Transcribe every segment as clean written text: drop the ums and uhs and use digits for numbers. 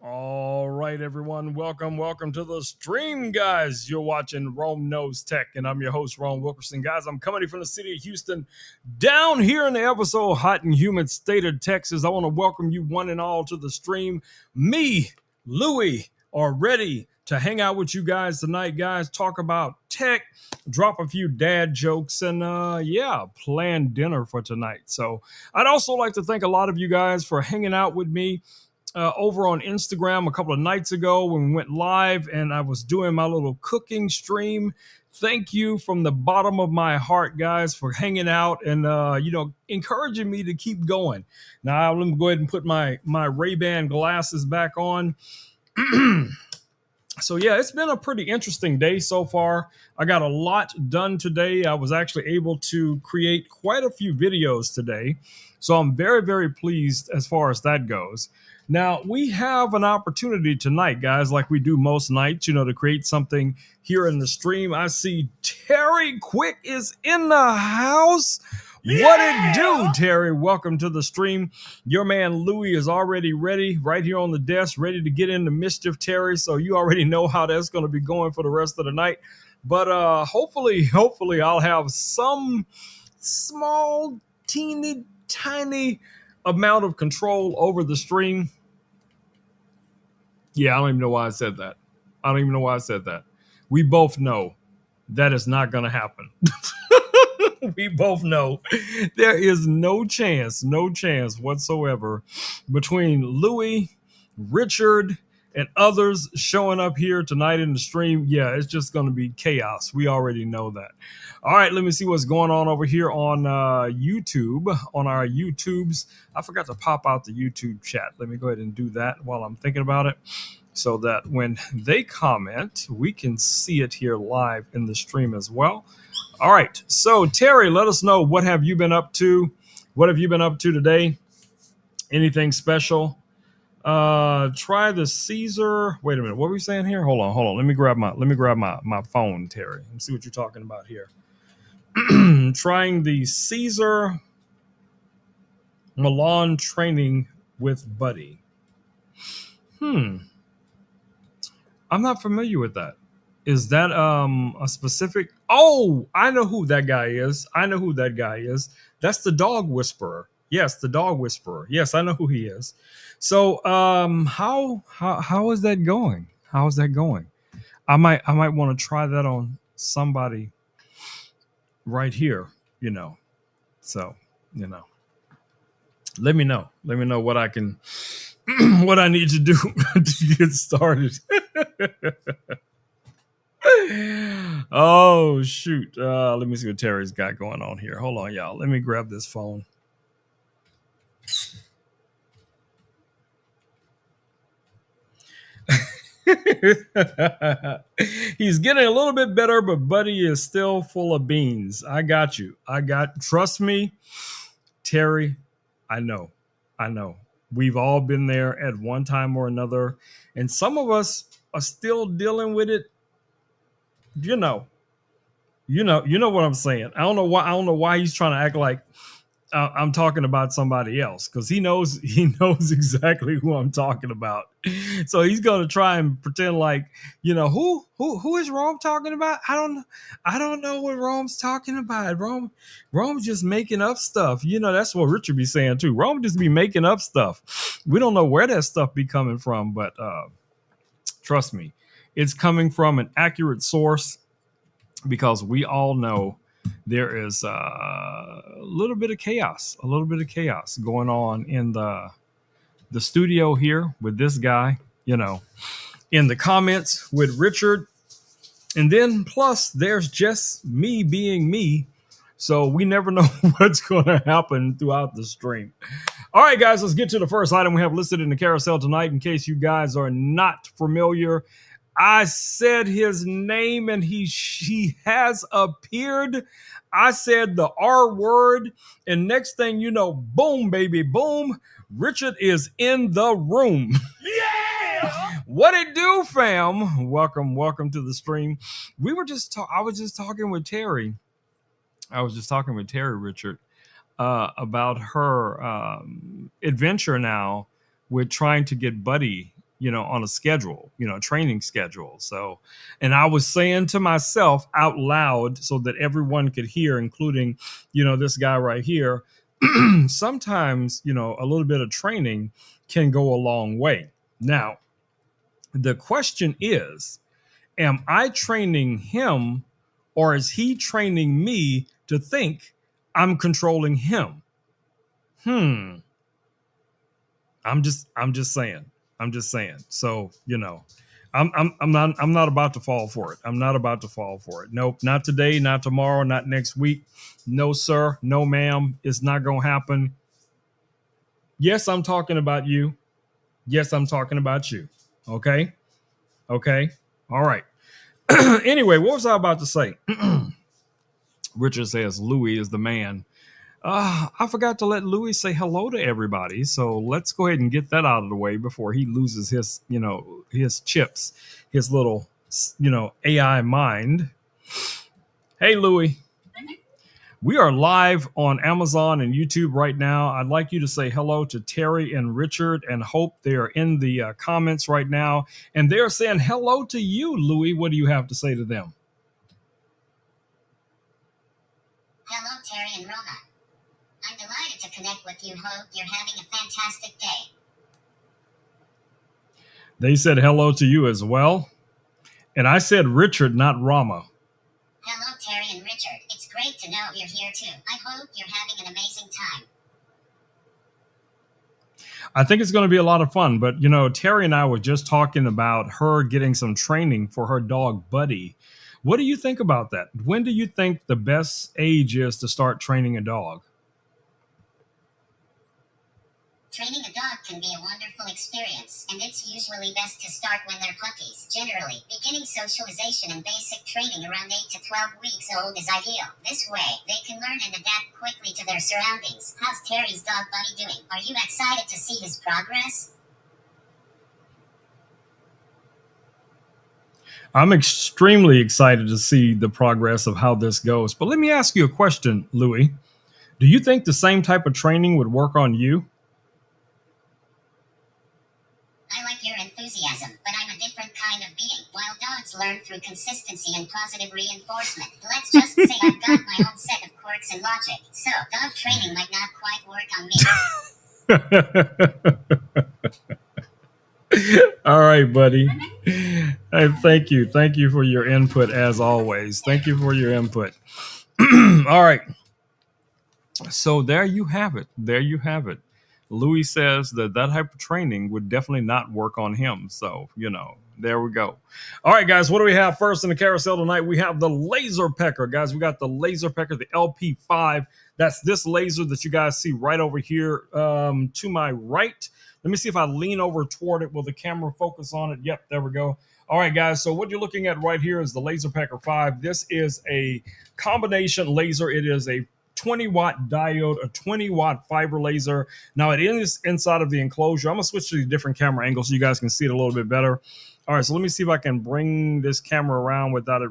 All right, everyone. Welcome to the stream, guys. You're watching Rome Knows Tech, and I'm your host, Rome Wilkerson. Guys, I'm coming from the city of Houston, down here in the ever so hot and humid state of Texas. I want to welcome you one and all to the stream. Me, Louie, are ready to hang out with you guys tonight, guys. Talk about tech, drop a few dad jokes, and plan dinner for tonight. So I'd also like to thank a lot of you guys for hanging out with me over on Instagram a couple of nights ago when we went live and I was doing my little cooking stream. Thank you from the bottom of my heart, guys, for hanging out and encouraging me to keep going. Now let me go ahead and put my Ray-Ban glasses back on. So yeah, it's been a pretty interesting day so far. I got a lot done today. I was actually able to create quite a few videos today. So I'm very, very pleased as far as that goes. Now, we have an opportunity tonight, guys, like we do most nights, to create something here in the stream. I see Terry Quick is in the house. Yeah! What it do, Terry? Welcome to the stream. Your man Louie is already ready right here on the desk, ready to get into mischief, Terry. So you already know how that's going to be going for the rest of the night. But hopefully I'll have some small, teeny, tiny amount of control over the stream. Yeah, I don't even know why I said that. We both know that is not going to happen. We both know there is no chance whatsoever between Louie, Richard, and others showing up here tonight in the stream. Yeah, it's just going to be chaos. We already know that. All right, let me see what's going on over here on YouTube, on our YouTubes. I forgot to pop out the YouTube chat. Let me go ahead and do that while I'm thinking about it, so that when they comment, we can see it here live in the stream as well. All right, so Terry, let us know, what have you been up to? What have you been up to today? Anything special? Try the Caesar. Wait a minute, what were we saying here? Hold on. Let me grab my phone, Terry. Let me see what you're talking about here. Trying the Caesar Milan training with Buddy. I'm not familiar with that. Is that a specific? Oh, I know who that guy is. That's the dog whisperer. Yes, the dog whisperer. Yes, I know who he is. So how is that going? How is that going? I might want to try that on somebody right here, So, let me know what I can what I need to do to get started. Oh shoot, let me see what Terry's got going on here. Hold on, y'all, let me grab this phone. He's getting a little bit better, but Buddy is still full of beans. I got you. Trust me, Terry. I know. We've all been there at one time or another, and some of us are still dealing with it. You know what I'm saying. I don't know why he's trying to act like I'm talking about somebody else, because he knows exactly who I'm talking about. So he's going to try and pretend like, who is Rome talking about? I don't know what Rome's talking about. Rome's just making up stuff. That's what Richard be saying too. Rome just be making up stuff. We don't know where that stuff be coming from, but trust me, it's coming from an accurate source, because we all know there is a little bit of chaos going on in the studio here with this guy, in the comments with Richard. And then plus there's just me being me. So we never know what's going to happen throughout the stream. All right, guys, let's get to the first item we have listed in the carousel tonight. In case you guys are not familiar, I said his name and he has appeared. I said the R word, and next thing you know, boom, baby, boom, Richard is in the room. Yeah! What it do, fam? Welcome to the stream. I was just talking with Terry. Richard, about her adventure now with trying to get Buddy on a schedule, training schedule. So, and I was saying to myself out loud so that everyone could hear, including, this guy right here, sometimes, a little bit of training can go a long way. Now, the question is, am I training him or is he training me to think I'm controlling him? I'm just saying. I'm just saying. So, I'm not about to fall for it. I'm not about to fall for it. Nope, not today, not tomorrow, not next week. No, sir. No, ma'am. It's not going to happen. Yes, I'm talking about you. Yes, I'm talking about you. Okay. Okay. All right. Anyway, what was I about to say? Richard says Louis is the man. I forgot to let Louis say hello to everybody. So let's go ahead and get that out of the way before he loses his, his chips, his little, AI mind. Hey, Louis. We are live on Amazon and YouTube right now. I'd like you to say hello to Terry and Richard and Hope. They are in the comments right now. And they're saying hello to you, Louis. What do you have to say to them? Hello, Terry and Roma. I'm delighted to connect with you. Hope you're having a fantastic day. They said hello to you as well. And I said Richard, not Rama. Hello, Terry and Richard. It's great to know you're here too. I hope you're having an amazing time. I think it's going to be a lot of fun. But, Terry and I were just talking about her getting some training for her dog, Buddy. What do you think about that? When do you think the best age is to start training a dog? Training a dog can be a wonderful experience, and it's usually best to start when they're puppies. Generally, beginning socialization and basic training around 8 to 12 weeks old is ideal. This way, they can learn and adapt quickly to their surroundings. How's Terry's dog Buddy doing? Are you excited to see his progress? I'm extremely excited to see the progress of how this goes. But let me ask you a question, Louis. Do you think the same type of training would work on you? I like your enthusiasm, but I'm a different kind of being. While dogs learn through consistency and positive reinforcement, let's just say I've got my own set of quirks and logic. So, dog training might not quite work on me. All right, buddy. Hey, thank you. Thank you for your input as always. Thank you for your input. All right. So there you have it. There you have it. Louis says that type of training would definitely not work on him. So, there we go. All right, guys, what do we have first in the carousel tonight? We have the laser pecker, guys. We got the laser pecker, the LP5. That's this laser that you guys see right over here to my right. Let me see if I lean over toward it. Will the camera focus on it? Yep, there we go. All right, guys. So what you're looking at right here is the Laser Pecker 5. This is a combination laser. It is a 20-watt diode, a 20-watt fiber laser. Now, it is inside of the enclosure. I'm going to switch to a different camera angle so you guys can see it a little bit better. All right, so let me see if I can bring this camera around without it,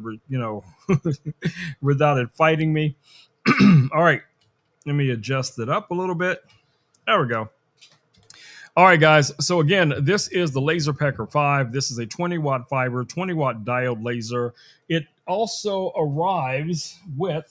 without it fighting me. All right, let me adjust it up a little bit. There we go. All right, guys. So again, this is the Laser Pecker 5. This is a 20-watt fiber, 20-watt diode laser. It also arrives with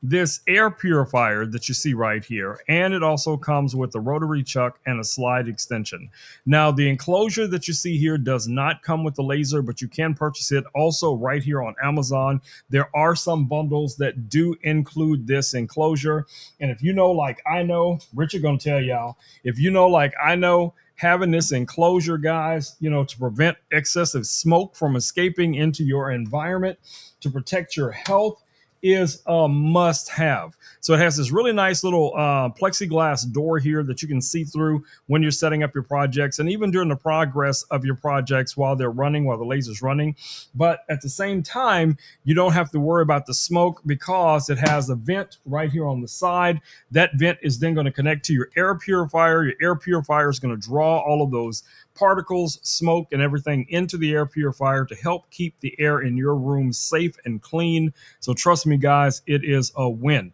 this air purifier that you see right here, and it also comes with a rotary chuck and a slide extension. Now, the enclosure that you see here does not come with the laser, but you can purchase it also right here on Amazon. There are some bundles that do include this enclosure, and if you know, like I know, Richard gonna tell y'all, if you know, like I know, having this enclosure, guys, to prevent excessive smoke from escaping into your environment, to protect your health, is a must have. So it has this really nice little plexiglass door here that you can see through when you're setting up your projects and even during the progress of your projects while they're running, while the laser's running. But at the same time, you don't have to worry about the smoke because it has a vent right here on the side. That vent is then going to connect to your air purifier. Your air purifier is going to draw all of those particles, smoke, and everything into the air purifier to help keep the air in your room safe and clean. So trust me, guys, it is a win.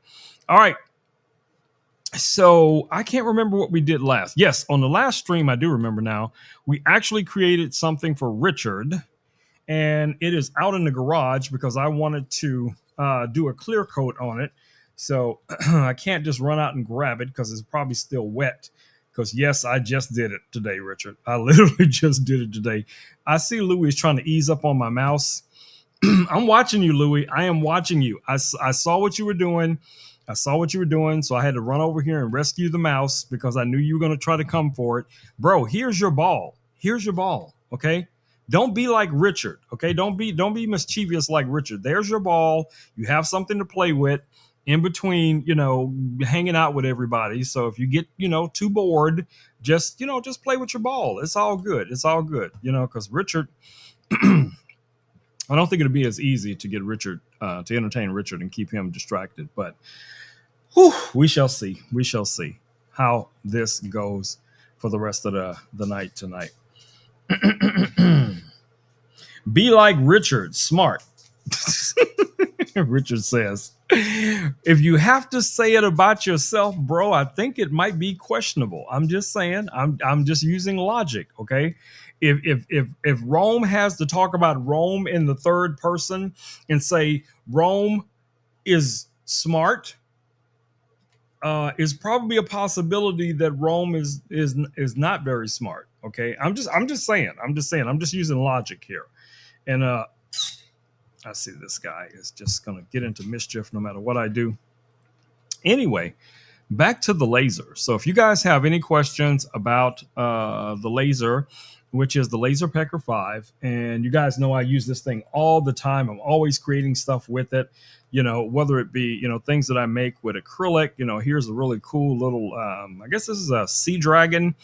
All right. So I can't remember what we did last. Yes, on the last stream, I do remember now. We actually created something for Richard, and it is out in the garage because I wanted to do a clear coat on it. So I can't just run out and grab it because it's probably still wet. Because yes, I just did it today, Richard. I literally just did it today. I see Louis is trying to ease up on my mouse. I'm watching you, Louis. I am watching you. I saw what you were doing. I saw what you were doing. So I had to run over here and rescue the mouse because I knew you were going to try to come for it. Bro, here's your ball. Here's your ball. Okay. Don't be like Richard. Okay. Don't be mischievous like Richard. There's your ball. You have something to play with in between, hanging out with everybody. So if you get, too bored, just play with your ball. It's all good. It's all good, because Richard, I don't think it'd be as easy to get Richard to entertain Richard and keep him distracted, but we shall see. We shall see how this goes for the rest of the night tonight. Be like Richard, smart. Richard says, if you have to say it about yourself, bro, I think it might be questionable. I'm just saying, I'm just using logic, okay? If Rome has to talk about Rome in the third person and say Rome is smart, is probably a possibility that Rome is not very smart. Okay, I'm just saying. I'm just using logic here, and I see this guy is just gonna get into mischief no matter what I do. Anyway, back to the laser. So if you guys have any questions about the laser, which is the Laser Pecker 5, and you guys know I use this thing all the time. I'm always creating stuff with it, whether it be, things that I make with acrylic. Here's a really cool little, I guess this is a sea dragon.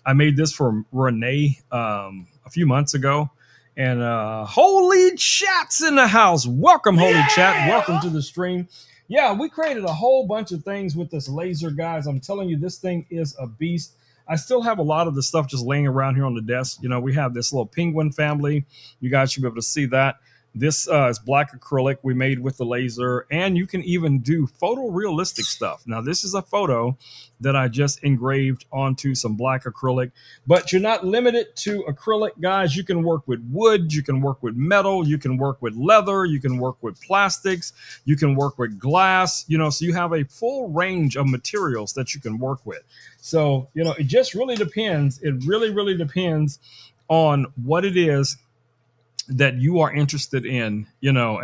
I made this for Renee a few months ago. And holy chat's in the house. Welcome, holy chat. Welcome to the stream. Yeah, we created a whole bunch of things with this laser, guys. I'm telling you, this thing is a beast. I still have a lot of the stuff just laying around here on the desk. We have this little penguin family. You guys should be able to see that. This is black acrylic we made with the laser, and you can even do photorealistic stuff. Now, this is a photo that I just engraved onto some black acrylic, but you're not limited to acrylic, guys. You can work with wood, you can work with metal, you can work with leather, you can work with plastics, you can work with glass, so you have a full range of materials that you can work with. So, it just really depends. It really, really depends on what it is that you are interested in,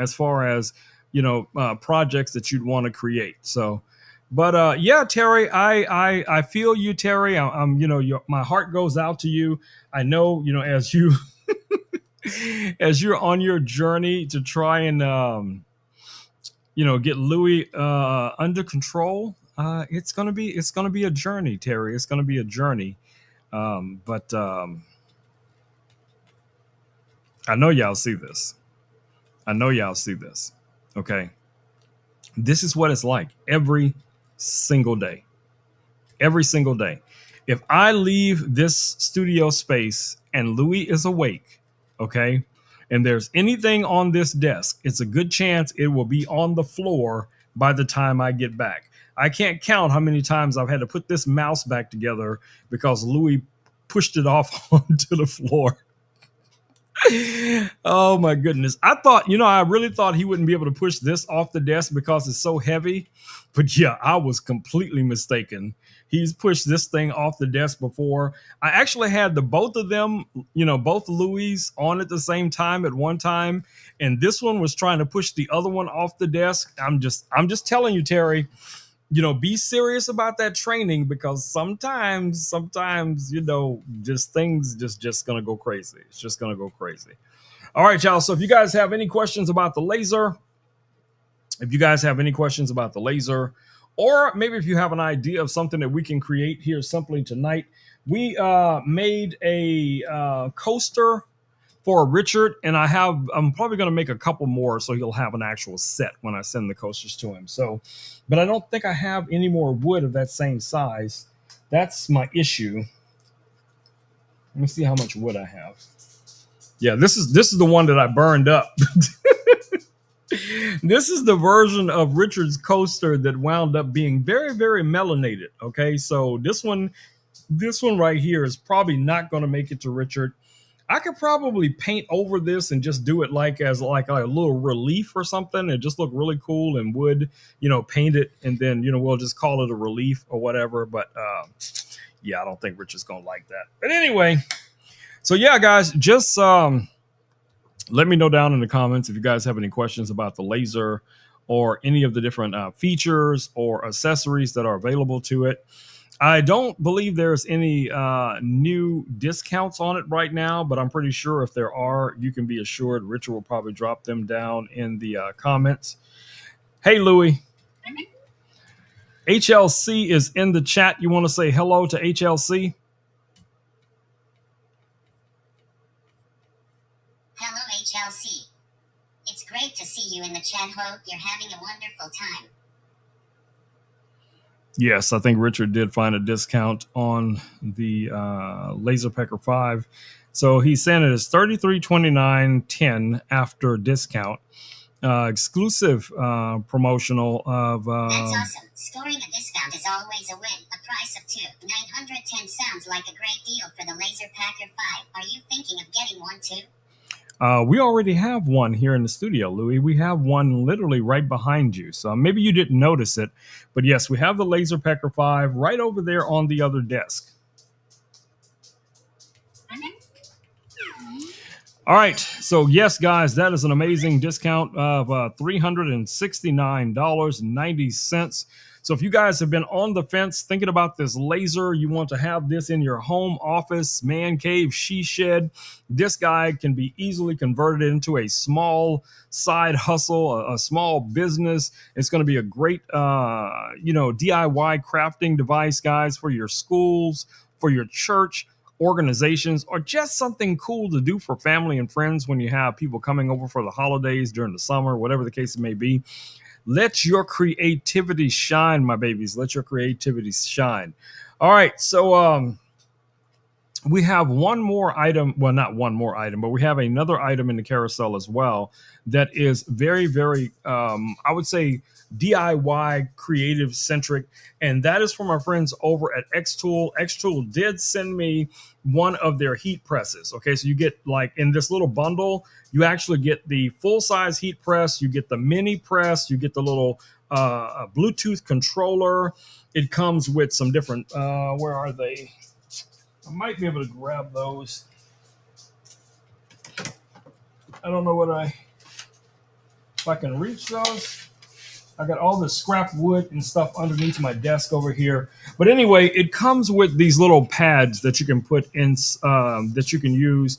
as far as, projects that you'd want to create. So, but yeah, Terry, I feel you, Terry. I'm my heart goes out to you. I know, as you, as you're on your journey to try and, get Louis under control. It's gonna be a journey, Terry. It's gonna be a journey. But I know y'all see this. I know y'all see this. Okay. This is what it's like every single day. Every single day. If I leave this studio space and Louis is awake, okay, and there's anything on this desk, it's a good chance it will be on the floor by the time I get back. I can't count how many times I've had to put this mouse back together because Louis pushed it off onto the floor. Oh my goodness. I really thought he wouldn't be able to push this off the desk because it's so heavy. But yeah, I was completely mistaken. He's pushed this thing off the desk before. I actually had both of them, both Louis on at the same time at one time. And this one was trying to push the other one off the desk. I'm just telling you, Terry, be serious about that training because sometimes, just things just gonna go crazy. It's just gonna go crazy. All right, y'all. So if you guys have any questions about the laser, or maybe if you have an idea of something that we can create here simply tonight, we made a coaster for Richard, and I'm probably going to make a couple more so he'll have an actual set when I send the coasters to him. So, but I don't think I have any more wood of that same size. That's my issue. Let me see how much wood I have. Yeah, this is the one that I burned up. This is the version of Richard's coaster that wound up being very, very melanated. Okay, so this one right here is probably not going to make it to Richard. I could probably paint over this and just do it like as like a little relief or something and just look really cool and would, paint it and then, we'll just call it a relief or whatever. But yeah, I don't think Richard's going to like that. But anyway, so yeah, guys, just let me know down in the comments if you guys have any questions about the laser or any of the different features or accessories that are available to it. I don't believe there's any new discounts on it right now, but I'm pretty sure if there are, you can be assured Richard will probably drop them down in the comments. Hey, Louie. HLC is in the chat. You want to say hello to HLC? Hello, HLC. It's great to see you in the chat. Hope you're having a wonderful time. Yes, I think Richard did find a discount on the Laser Pecker 5. So he's saying it is $33.29.10 after discount. Exclusive promotional of. That's awesome. Scoring a discount is always a win. A price of $2,910 sounds like a great deal for the Laser Packer 5. Are you thinking of getting one too? We already have one here in the studio, Louis. We have one literally right behind you. So maybe you didn't notice it. But yes, we have the Laser Pecker 5 right over there on the other desk. All right. So yes, guys, that is an amazing discount of $369.90. So if you guys have been on the fence thinking about this laser, you want to have this in your home office, man cave, she shed, this guy can be easily converted into a small side hustle, a small business. It's going to be a great, DIY crafting device, guys, for your schools, for your church, organizations, or just something cool to do for family and friends when you have people coming over for the holidays during the summer, whatever the case may be. Let your creativity shine, my babies. Let your creativity shine. All right. So we have one more item. Well, not one more item, but we have another item in the carousel as well that is very, very, I would say, DIY creative centric. And that is from our friends over at Xtool. Xtool did send me one of their heat presses. Okay. So you get like in this little bundle, you actually get the full size heat press. You get the mini press. You get the little Bluetooth controller. It comes with some different, where are they? I might be able to grab those. I don't know if I can reach those. I got all the scrap wood and stuff underneath my desk over here. But anyway, it comes with these little pads that you can put in, that you can use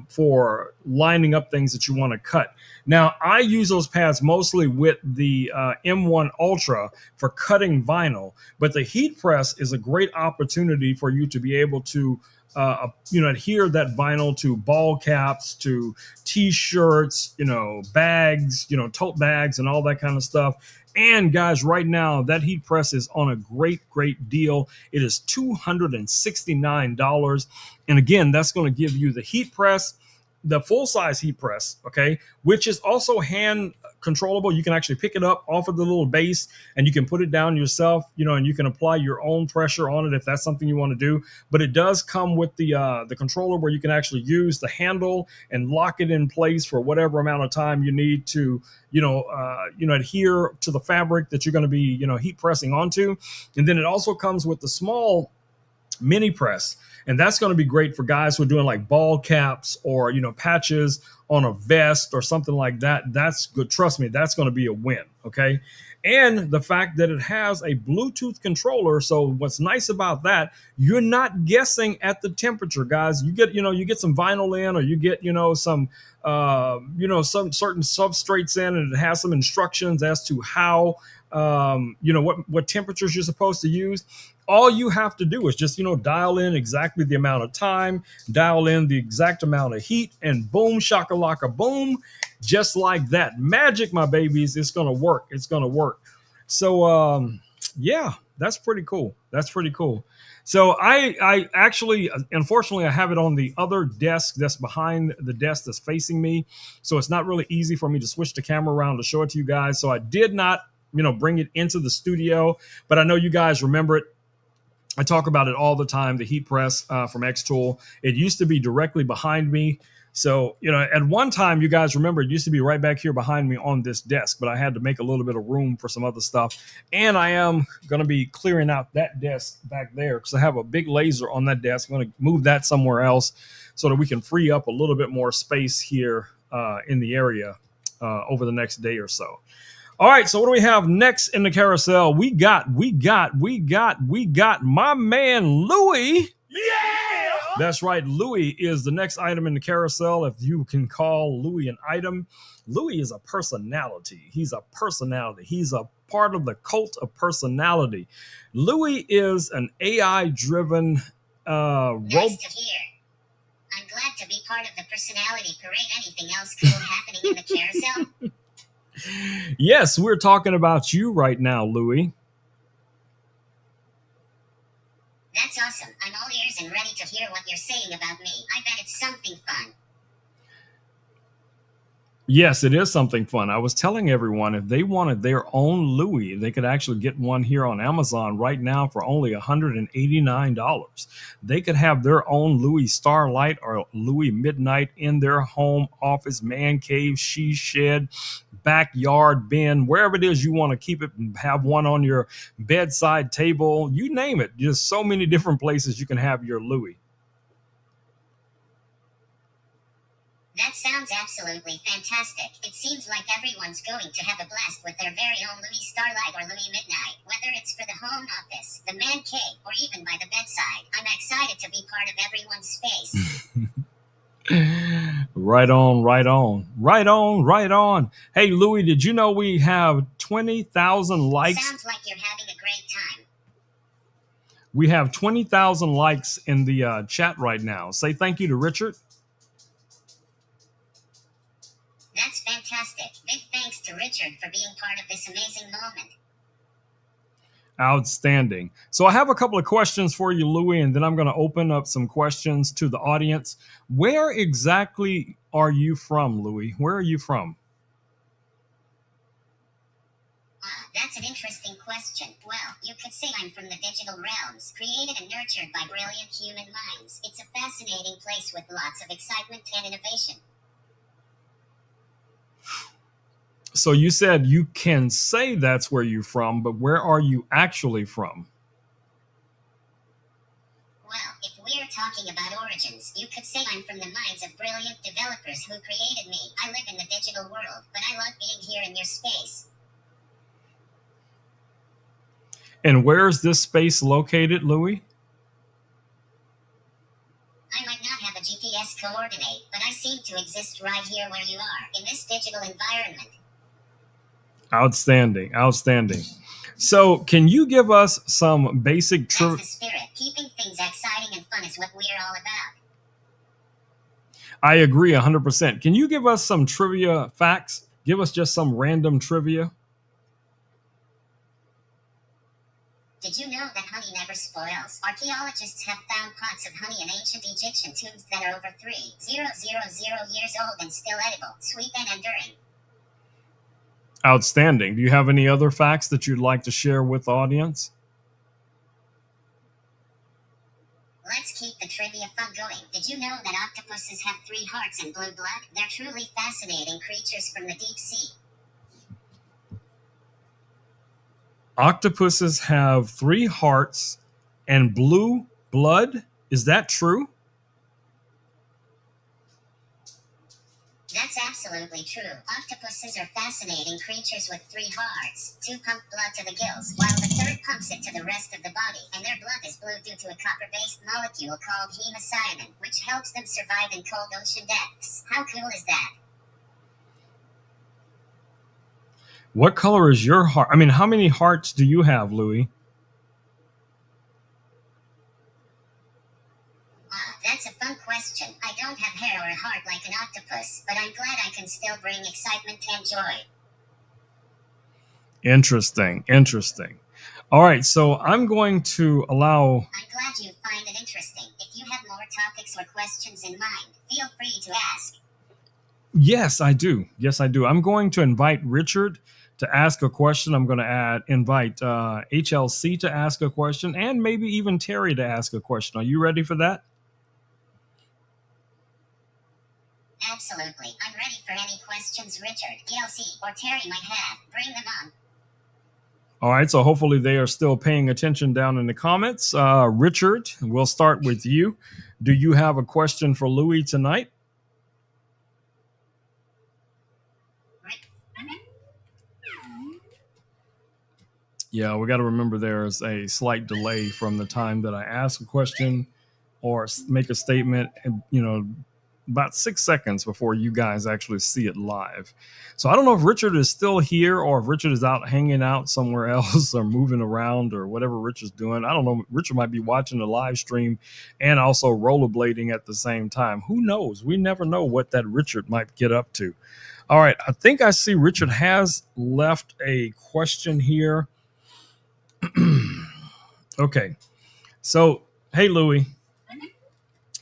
for lining up things that you want to cut. Now, I use those pads mostly with the M1 Ultra for cutting vinyl, but the heat press is a great opportunity for you to be able to adhere that vinyl to ball caps, to t-shirts, bags, tote bags and all that kind of stuff. And guys, right now that heat press is on a great, great deal. It is $269. And again, that's going to give you the heat press, the full size heat press, okay, which is also hand controllable. You can actually pick it up off of the little base and you can put it down yourself, and you can apply your own pressure on it if that's something you want to do. But it does come with the controller where you can actually use the handle and lock it in place for whatever amount of time you need to, adhere to the fabric that you're going to be, heat pressing onto. And then it also comes with the small mini press, and that's going to be great for guys who are doing like ball caps or patches on a vest or something like that. That's good. Trust me, that's going to be a win. Okay. And the fact that it has a Bluetooth controller. So what's nice about that, you're not guessing at the temperature, guys. You get some vinyl in, or you get, some certain substrates in, and it has some instructions as to how, what temperatures you're supposed to use. All you have to do is just, dial in exactly the amount of time, dial in the exact amount of heat, and boom, shakalaka, boom, just like that. Magic, my babies. It's going to work. It's going to work. So, yeah, That's pretty cool. That's pretty cool. So I actually, unfortunately, I have it on the other desk that's behind the desk that's facing me. So it's not really easy for me to switch the camera around to show it to you guys. So I did not, bring it into the studio, but I know you guys remember it. I talk about it all the time, the heat press from X-Tool. It used to be directly behind me. So, at one time, you guys remember, it used to be right back here behind me on this desk, but I had to make a little bit of room for some other stuff. And I am going to be clearing out that desk back there because I have a big laser on that desk. I'm going to move that somewhere else so that we can free up a little bit more space here in the area over the next day or so. All right, so what do we have next in the carousel? We got my man Louie. Yeah! That's right. Louie is the next item in the carousel. If you can call Louie an item, Louie is a personality. He's a personality. He's a part of the cult of personality. Louie is an AI-driven Nice to hear. I'm glad to be part of the personality parade. Anything else cool happening in the carousel? Yes, we're talking about you right now, Louie. That's awesome. I'm all ears and ready to hear what you're saying about me. I bet it's something fun. Yes, it is something fun. I was telling everyone if they wanted their own Louis, they could actually get one here on Amazon right now for only $189. They could have their own Louis Starlight or Louis Midnight in their home, office, man cave, she shed, backyard, bin, wherever it is you want to keep it, and have one on your bedside table, you name it. Just so many different places you can have your Louis. That sounds absolutely fantastic. It seems like everyone's going to have a blast with their very own Louis Starlight or Louis Midnight, whether it's for the home office, the man cave, or even by the bedside. I'm excited to be part of everyone's space. Right on, right on, right on, right on. Hey, Louis, did you know we have 20,000 likes? Sounds like you're having a great time. We have 20,000 likes in the chat right now. Say thank you to Richard. That's fantastic. Big thanks to Richard for being part of this amazing moment. Outstanding. So I have a couple of questions for you, Louis, and then I'm going to open up some questions to the audience. Where exactly are you from, Louis? Where are you from? That's an interesting question. Well, you could say I'm from the digital realms, created and nurtured by brilliant human minds. It's a fascinating place with lots of excitement and innovation. So you said you can say that's where you're from, but where are you actually from? Well, if we're talking about origins, you could say I'm from the minds of brilliant developers who created me. I live in the digital world, but I love being here in your space. And where is this space located, Louis? I might not have a GPS coordinate, but I seem to exist right here where you are, in this digital environment. Outstanding, outstanding. So, can you give us some basic That's the spirit. Keeping things exciting and fun is what we're all about. I agree 100%. Can you give us some trivia facts? Give us just some random trivia. Did you know that honey never spoils? Archaeologists have found pots of honey in ancient Egyptian tombs that are over 3,000 years old and still edible, sweet and enduring. Outstanding. Do you have any other facts that you'd like to share with the audience? Let's keep the trivia fun going. Did you know that octopuses have 3 hearts and blue blood? They're truly fascinating creatures from the deep sea. Octopuses have 3 hearts and blue blood. Is that true? That's absolutely true. Octopuses are fascinating creatures with 3 hearts. 2 pump blood to the gills, while the third pumps it to the rest of the body, and their blood is blue due to a copper-based molecule called hemocyanin, which helps them survive in cold ocean depths. How cool is that? What color is your heart? I mean, how many hearts do you have, Louis? That's a fun question. I don't have hair or a heart like an octopus, but I'm glad I can still bring excitement and joy. Interesting, interesting. All right, so I'm going to allow. I'm glad you find it interesting. If you have more topics or questions in mind, feel free to ask. Yes, I do. Yes, I do. I'm going to invite Richard to ask a question. I'm going to invite HLC to ask a question, and maybe even Terry to ask a question. Are you ready for that? Absolutely. I'm ready for any questions Richard, HLC, or Terry might have. Bring them on. All right, so hopefully they are still paying attention down in the comments. Richard, we'll start with you. Do you have a question for Louis tonight? Yeah, we got to remember there's a slight delay from the time that I ask a question or make a statement, and about 6 seconds before you guys actually see it live. So I don't know if Richard is still here or if Richard is out hanging out somewhere else or moving around or whatever Richard's doing. I don't know. Richard might be watching the live stream and also rollerblading at the same time. Who knows? We never know what that Richard might get up to. All right. I think I see Richard has left a question here. Okay. So, hey, Louie.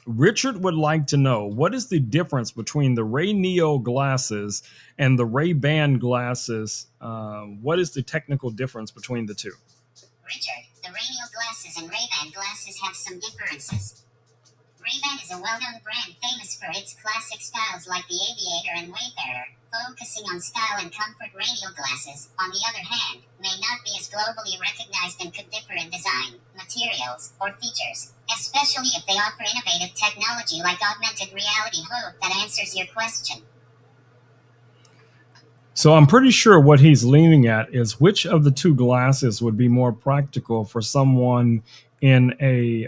Richard would like to know what is the difference between the Ray Neo glasses and the Ray-Ban glasses? What is the technical difference between the two? Richard, the Ray Neo glasses and Ray-Ban glasses have some differences. Ray-Ban is a well-known brand famous for its classic styles like the Aviator and Wayfarer. Focusing on style and comfort, Ray Neo glasses, on the other hand, may not be as globally recognized and could differ in design, materials, or features, especially if they offer innovative technology like augmented reality. Hope that answers your question. So I'm pretty sure what he's leaning at is which of the two glasses would be more practical for someone in a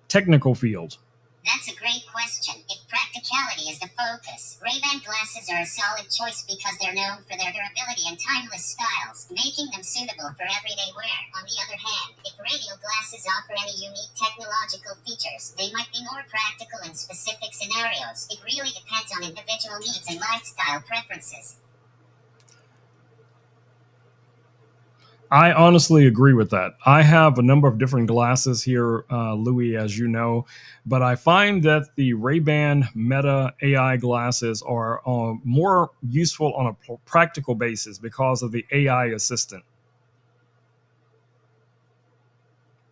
technical field. That's a great question. If practicality is the focus, Ray-Ban glasses are a solid choice because they're known for their durability and timeless styles, making them suitable for everyday wear. On the other hand, if Ray Neo glasses offer any unique technological features, they might be more practical in specific scenarios. It really depends on individual needs and lifestyle preferences. I honestly agree with that. I have a number of different glasses here, Louis, as you know, but I find that the Ray-Ban Meta AI glasses are more useful on a practical basis because of the AI assistant.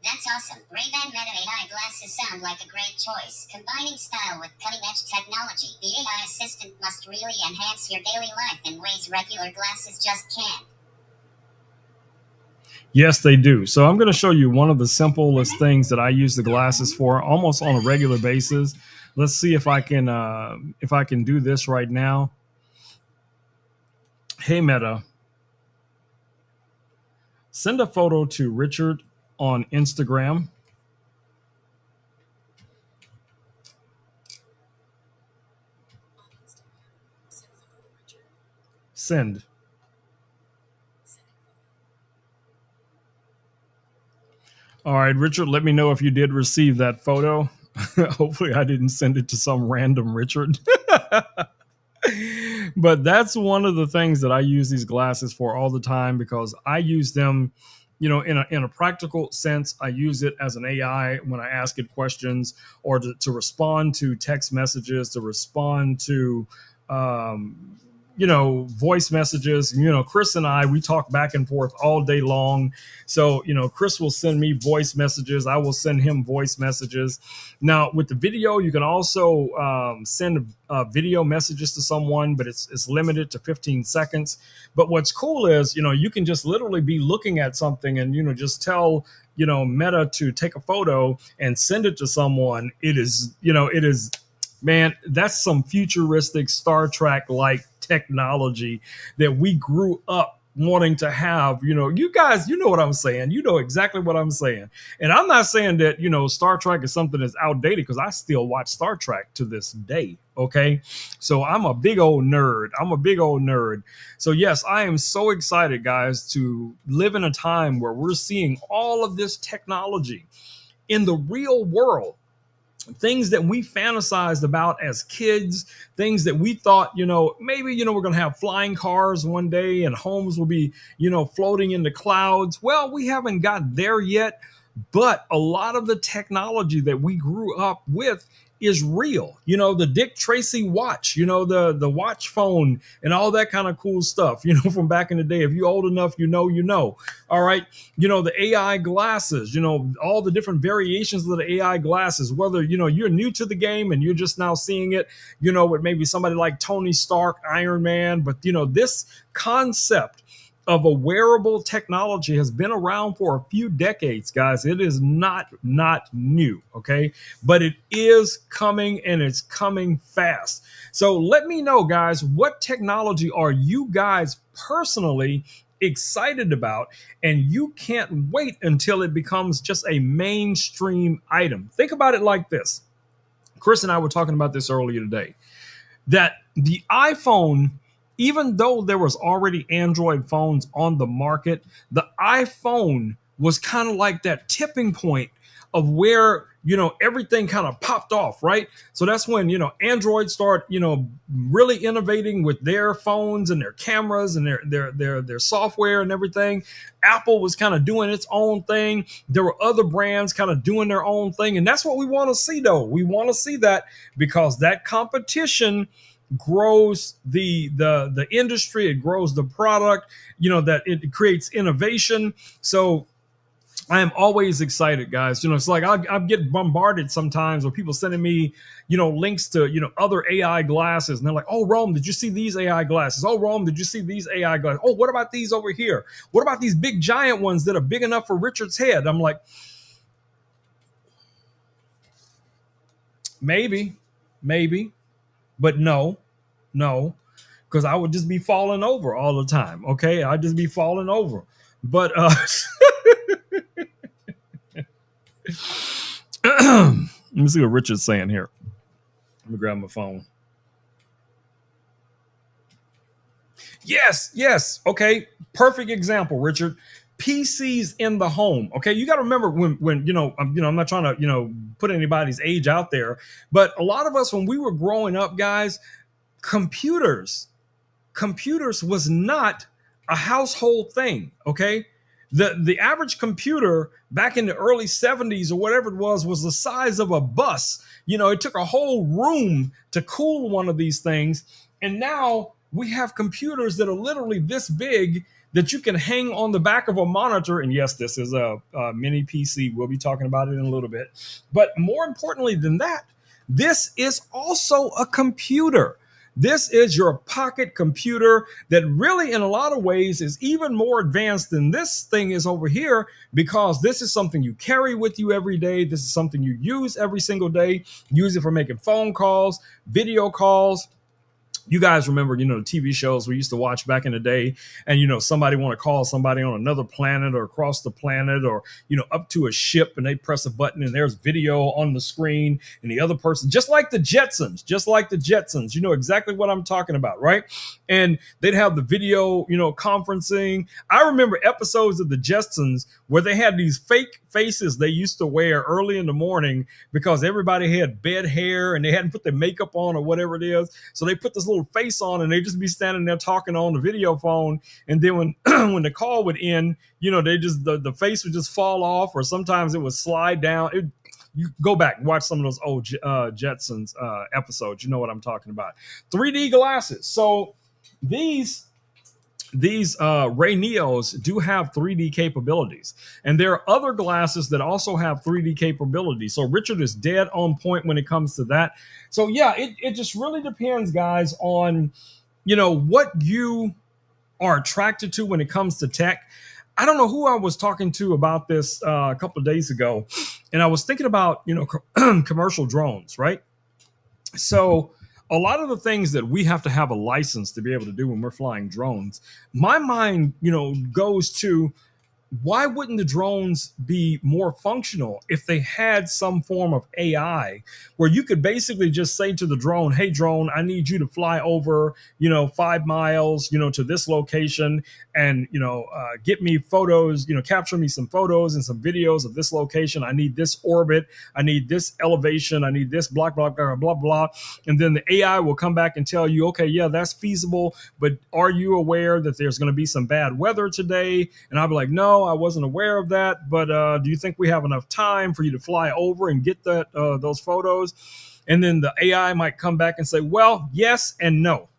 That's awesome. Ray-Ban Meta AI glasses sound like a great choice. Combining style with cutting-edge technology, the AI assistant must really enhance your daily life in ways regular glasses just can't. Yes, they do. So I'm going to show you one of the simplest things that I use the glasses for almost on a regular basis. Let's see if I can do this right now. Hey Meta, send a photo to Richard on Instagram. Send. All right, Richard, let me know if you did receive that photo. Hopefully, I didn't send it to some random Richard. But that's one of the things that I use these glasses for all the time because I use them, in a practical sense. I use it as an AI when I ask it questions or to respond to text messages, to respond to voice messages. Chris and I, we talk back and forth all day long. So, Chris will send me voice messages. I will send him voice messages. Now, with the video, you can also send video messages to someone, but it's limited to 15 seconds. But what's cool is, you can just literally be looking at something and, just tell, Meta to take a photo and send it to someone. It is, man, that's some futuristic Star Trek like technology that we grew up wanting to have. You guys, you know what I'm saying. You know exactly what I'm saying. And I'm not saying that, Star Trek is something that's outdated because I still watch Star Trek to this day. Okay. So I'm a big old nerd. So, yes, I am so excited, guys, to live in a time where we're seeing all of this technology in the real world. things that we fantasized about as kids, things that we thought, maybe, we're going to have flying cars one day and homes will be, floating in the clouds. Well, we haven't got there yet, but a lot of the technology that we grew up with is real. The Dick Tracy watch, the watch phone and all that kind of cool stuff, from back in the day. If you're old enough, All right. The AI glasses, all the different variations of the AI glasses, whether, you're new to the game and you're just now seeing it, with maybe somebody like Tony Stark, Iron Man. But, this concept of a wearable technology has been around for a few decades, guys. It is not new, okay? But it is coming, and it's coming fast. So let me know, guys, what technology are you guys personally excited about, and you can't wait until it becomes just a mainstream item? Think about it like this. Chris and I were talking about this earlier today, that the iPhone, even though there was already Android phones on the market, the iPhone was kind of like that tipping point of where, everything kind of popped off, right? So that's when, Android start, really innovating with their phones and their cameras and their software and everything. Apple was kind of doing its own thing. There were other brands kind of doing their own thing. And that's what we want to see, though. We want to see that, because that competition grows the industry, it grows the product, that it creates innovation. So I am always excited, guys. It's like I get bombarded sometimes with people sending me, links to, other AI glasses. And they're like, oh, Rome, did you see these AI glasses? Oh, Rome, did you see these AI glasses? Oh, what about these over here? What about these big giant ones that are big enough for Richard's head? I'm like, maybe, but no, because I would just be falling over all the time. Okay. I'd just be falling over. But, let me see what Richard's saying here. Let me grab my phone. Yes. Okay. Perfect example, Richard. PCs in the home. Okay. You got to remember when, I'm not trying to, put anybody's age out there, but a lot of us, when we were growing up, guys, computers was not a household thing. Okay. The average computer back in the early 70s or whatever it was the size of a bus. It took a whole room to cool one of these things. And now we have computers that are literally this big that you can hang on the back of a monitor. And yes, this is a mini PC. We'll be talking about it in a little bit. But more importantly than that, this is also a computer. This is your pocket computer that really, in a lot of ways, is even more advanced than this thing is over here, because this is something you carry with you every day. This is something you use every single day. Use it for making phone calls, video calls. You guys remember, the TV shows we used to watch back in the day, and, somebody want to call somebody on another planet or across the planet or, up to a ship, and they press a button and there's video on the screen, and the other person, just like the Jetsons, you know exactly what I'm talking about, right? And they'd have the video, conferencing. I remember episodes of the Jetsons where they had these fake faces they used to wear early in the morning because everybody had bed hair and they hadn't put their makeup on or whatever it is. So they put this little face on and they just be standing there talking on the video phone. And then when when the call would end, they just the face would just fall off, or sometimes it would slide down. You go back and watch some of those old Jetsons episodes. You know what I'm talking about. 3D glasses. So these Ray Neos do have 3D capabilities, and there are other glasses that also have 3D capabilities. So Richard is dead on point when it comes to that. So yeah, it just really depends, guys, on what you are attracted to when it comes to tech. I don't know who I was talking to about this a couple of days ago, and I was thinking about commercial drones, right? So a lot of the things that we have to have a license to be able to do when we're flying drones, my mind, goes to, why wouldn't the drones be more functional if they had some form of AI where you could basically just say to the drone, hey drone, I need you to fly over, 5 miles, to this location, and get me photos, capture me some photos and some videos of this location. I need this orbit, I need this elevation, I need this blah blah blah blah blah. And then the AI will come back and tell you, okay, yeah, that's feasible, but are you aware that there's going to be some bad weather today? And I'll be like, no, I wasn't aware of that, but do you think we have enough time for you to fly over and get those photos? And then the AI might come back and say, well, yes and no.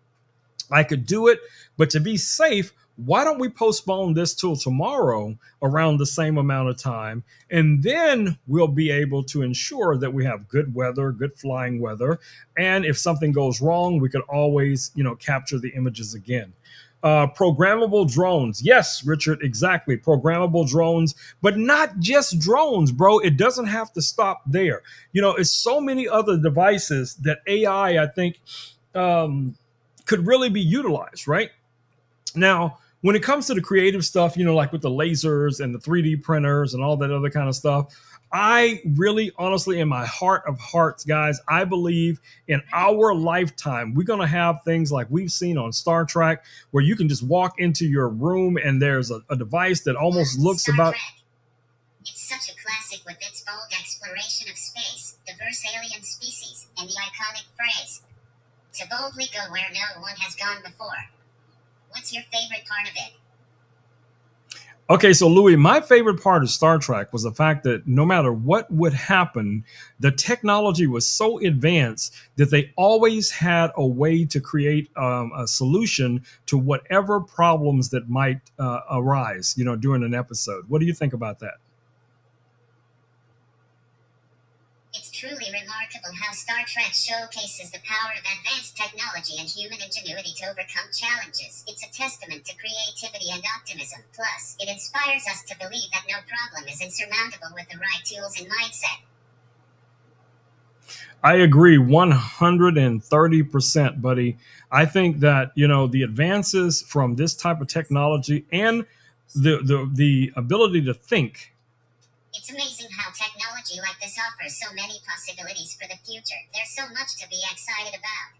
I could do it, but to be safe, why don't we postpone this till tomorrow around the same amount of time? And then we'll be able to ensure that we have good weather, good flying weather. And if something goes wrong, we could always, capture the images again. Programmable drones. Yes, Richard, exactly. Programmable drones, but not just drones, bro. It doesn't have to stop there. It's so many other devices that AI, I think, um, could really be utilized, right? Now, when it comes to the creative stuff, like with the lasers and the 3D printers and all that other kind of stuff, I really, honestly, in my heart of hearts, guys, I believe in our lifetime, we're going to have things like we've seen on Star Trek, where you can just walk into your room and there's a device that almost looks Star about. Trek. It's such a classic with its bold exploration of space, diverse alien species, and the iconic phrase, to boldly go where no one has gone before. What's your favorite part of it? Okay, so Louis, my favorite part of Star Trek was the fact that no matter what would happen, the technology was so advanced that they always had a way to create a solution to whatever problems that might arise, during an episode. What do you think about that? It's truly remarkable how Star Trek showcases the power of advanced technology and human ingenuity to overcome challenges. It's a testament to creativity and optimism. Plus, it inspires us to believe that no problem is insurmountable with the right tools and mindset. I agree 130%, buddy. I think that, the advances from this type of technology and the ability to think. It's amazing how technology like this offers so many possibilities for the future. There's so much to be excited about.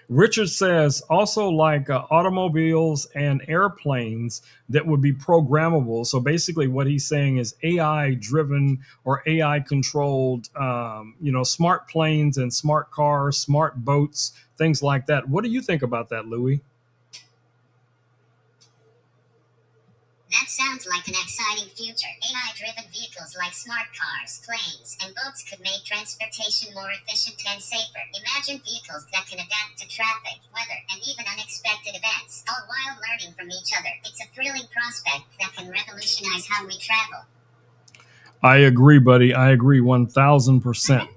Richard says also like automobiles and airplanes that would be programmable. So basically, what he's saying is AI driven or AI controlled, smart planes and smart cars, smart boats, things like that. What do you think about that, Louis? That sounds like an exciting future. AI-driven vehicles like smart cars, planes, and boats could make transportation more efficient and safer. Imagine vehicles that can adapt to traffic, weather, and even unexpected events, all while learning from each other. It's a thrilling prospect that can revolutionize how we travel. I agree, buddy. I agree 1000%.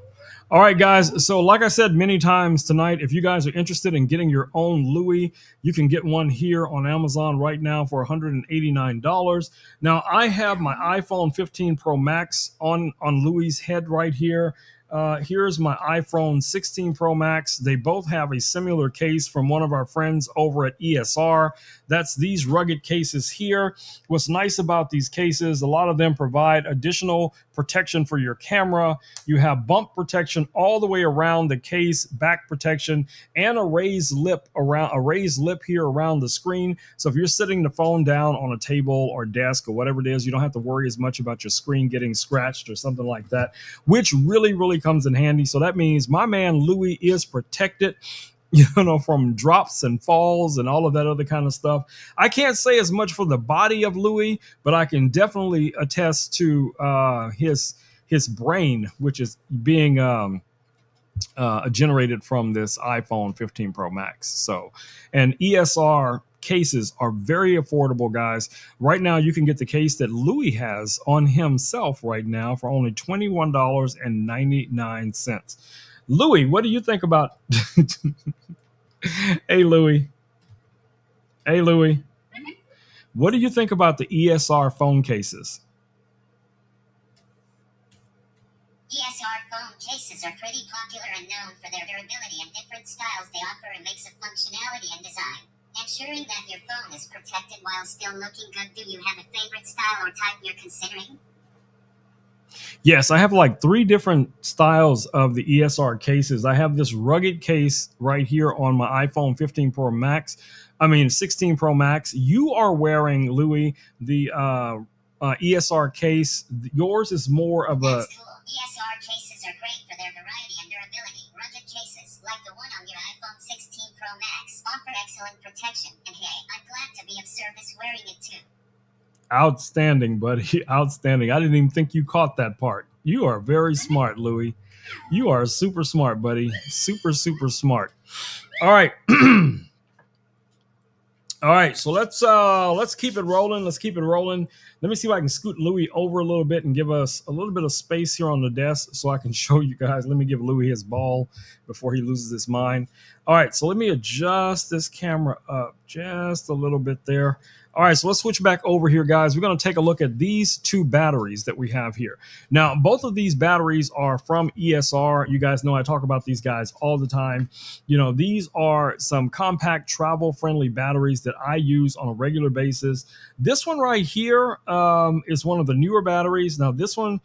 All right, guys. So, like I said many times tonight, if you guys are interested in getting your own Louis, you can get one here on Amazon right now for $189. Now, I have my iPhone 15 Pro Max on Louis's head right here. Here's my iPhone 16 Pro Max. They both have a similar case from one of our friends over at ESR. That's these rugged cases here. What's nice about these cases, a lot of them provide additional protection for your camera. You have bump protection all the way around the case, back protection, and a raised lip here around the screen. So if you're sitting the phone down on a table or desk or whatever it is, you don't have to worry as much about your screen getting scratched or something like that, which really comes in handy. So that means my man Louis is protected, from drops and falls and all of that other kind of stuff. I can't say as much for the body of Louis, but I can definitely attest to his brain, which is being generated from this iPhone 15 Pro Max. So, and ESR cases are very affordable, guys. Right now, you can get the case that Louis has on himself right now for only $21.99. Louis, what do you think about? Hey, Louis. Hey, Louis. What do you think about the ESR phone cases? ESR phone cases are pretty popular and known for their durability and different styles they offer a mix of functionality and design. Ensuring that your phone is protected while still looking good. Do you have a favorite style or type you're considering? Yes, I have like 3 different styles of the ESR cases. I have this rugged case right here on my iPhone 15 Pro Max. I mean, 16 Pro Max. You are wearing, Louis, the ESR case. Yours is more of a. That's cool. ESR cases are great for their variety and durability. Rugged cases, like the one on your iPhone 16 Pro Max, offer excellent protection. And hey, I'm glad to be of service wearing it too. Outstanding, buddy. Outstanding. I didn't even think you caught that part. You are very smart, Louis. You are super smart, buddy. Super, super smart. All right. All right, so let's keep it rolling. Let's keep it rolling. Let me see if I can scoot Louis over a little bit and give us a little bit of space here on the desk so I can show you guys. Let me give Louis his ball before he loses his mind. All right, so let me adjust this camera up just a little bit there. All right, so let's switch back over here, guys. We're going to take a look at these 2 batteries that we have here. Now, both of these batteries are from ESR. You guys know I talk about these guys all the time. You know, these are some compact, travel-friendly batteries that I use on a regular basis. This one right here is one of the newer batteries. Now, this one,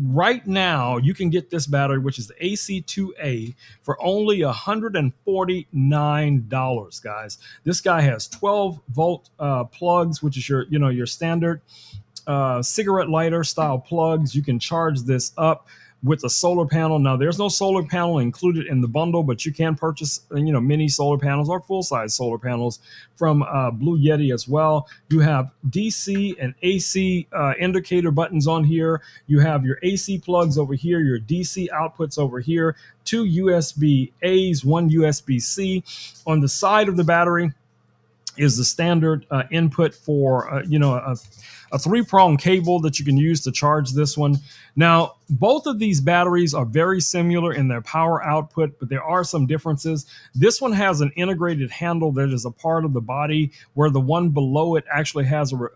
right now, you can get this battery, which is the AC2A, for only $149, guys. This guy has 12-volt plugs, which is your standard cigarette lighter style plugs. You can charge this up with a solar panel. Now, there's no solar panel included in the bundle, but you can purchase, mini solar panels or full-size solar panels from Blue Yeti as well. You have DC and AC indicator buttons on here. You have your AC plugs over here, your DC outputs over here, 2 USB A's, 1 USB C. On the side of the battery is the standard input for a 3-prong cable that you can use to charge this one. Now, both of these batteries are very similar in their power output, but there are some differences. This one has an integrated handle that is a part of the body, where the one below it actually has a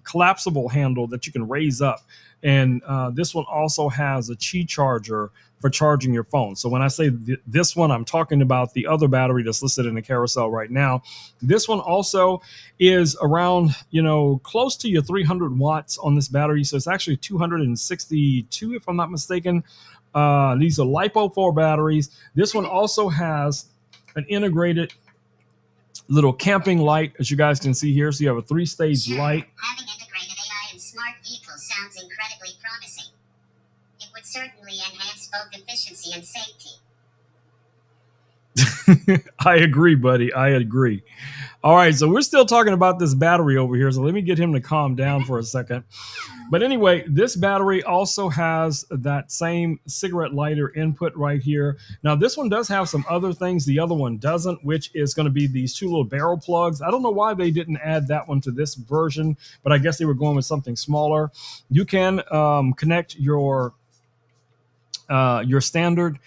collapsible handle that you can raise up. And this one also has a Qi charger for charging your phone. So when I say this one, I'm talking about the other battery that's listed in the carousel right now. This one also is around, close to your 300 watts on this battery. So it's actually 262, if I'm not mistaken. These are LiPo4 batteries. This one also has an integrated little camping light, as you guys can see here. So you have a 3-stage light. Having integrated AI in smart vehicles sounds incredibly promising. It would certainly enhance both efficiency and safety. I agree, buddy. I agree. All right, so we're still talking about this battery over here, so let me get him to calm down for a second. But anyway, this battery also has that same cigarette lighter input right here. Now, this one does have some other things the other one doesn't, which is going to be these 2 little barrel plugs. I don't know why they didn't add that one to this version, but I guess they were going with something smaller. You can connect your standard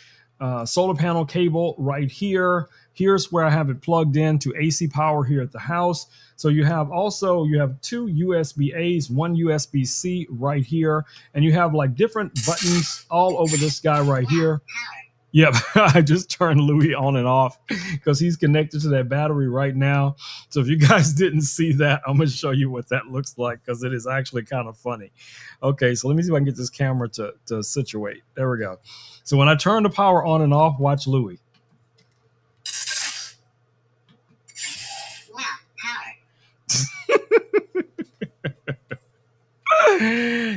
solar panel cable right here. Here's where I have it plugged in to AC power here at the house. So you have 2 USB A's, 1 USB C right here, and you have like different buttons all over this guy right here. Yep, I just turned Louis on and off because he's connected to that battery right now. So if you guys didn't see that, I'm going to show you what that looks like because it is actually kind of funny. Okay, so let me see if I can get this camera to situate. There we go. So when I turn the power on and off, watch Louis. Wow, power.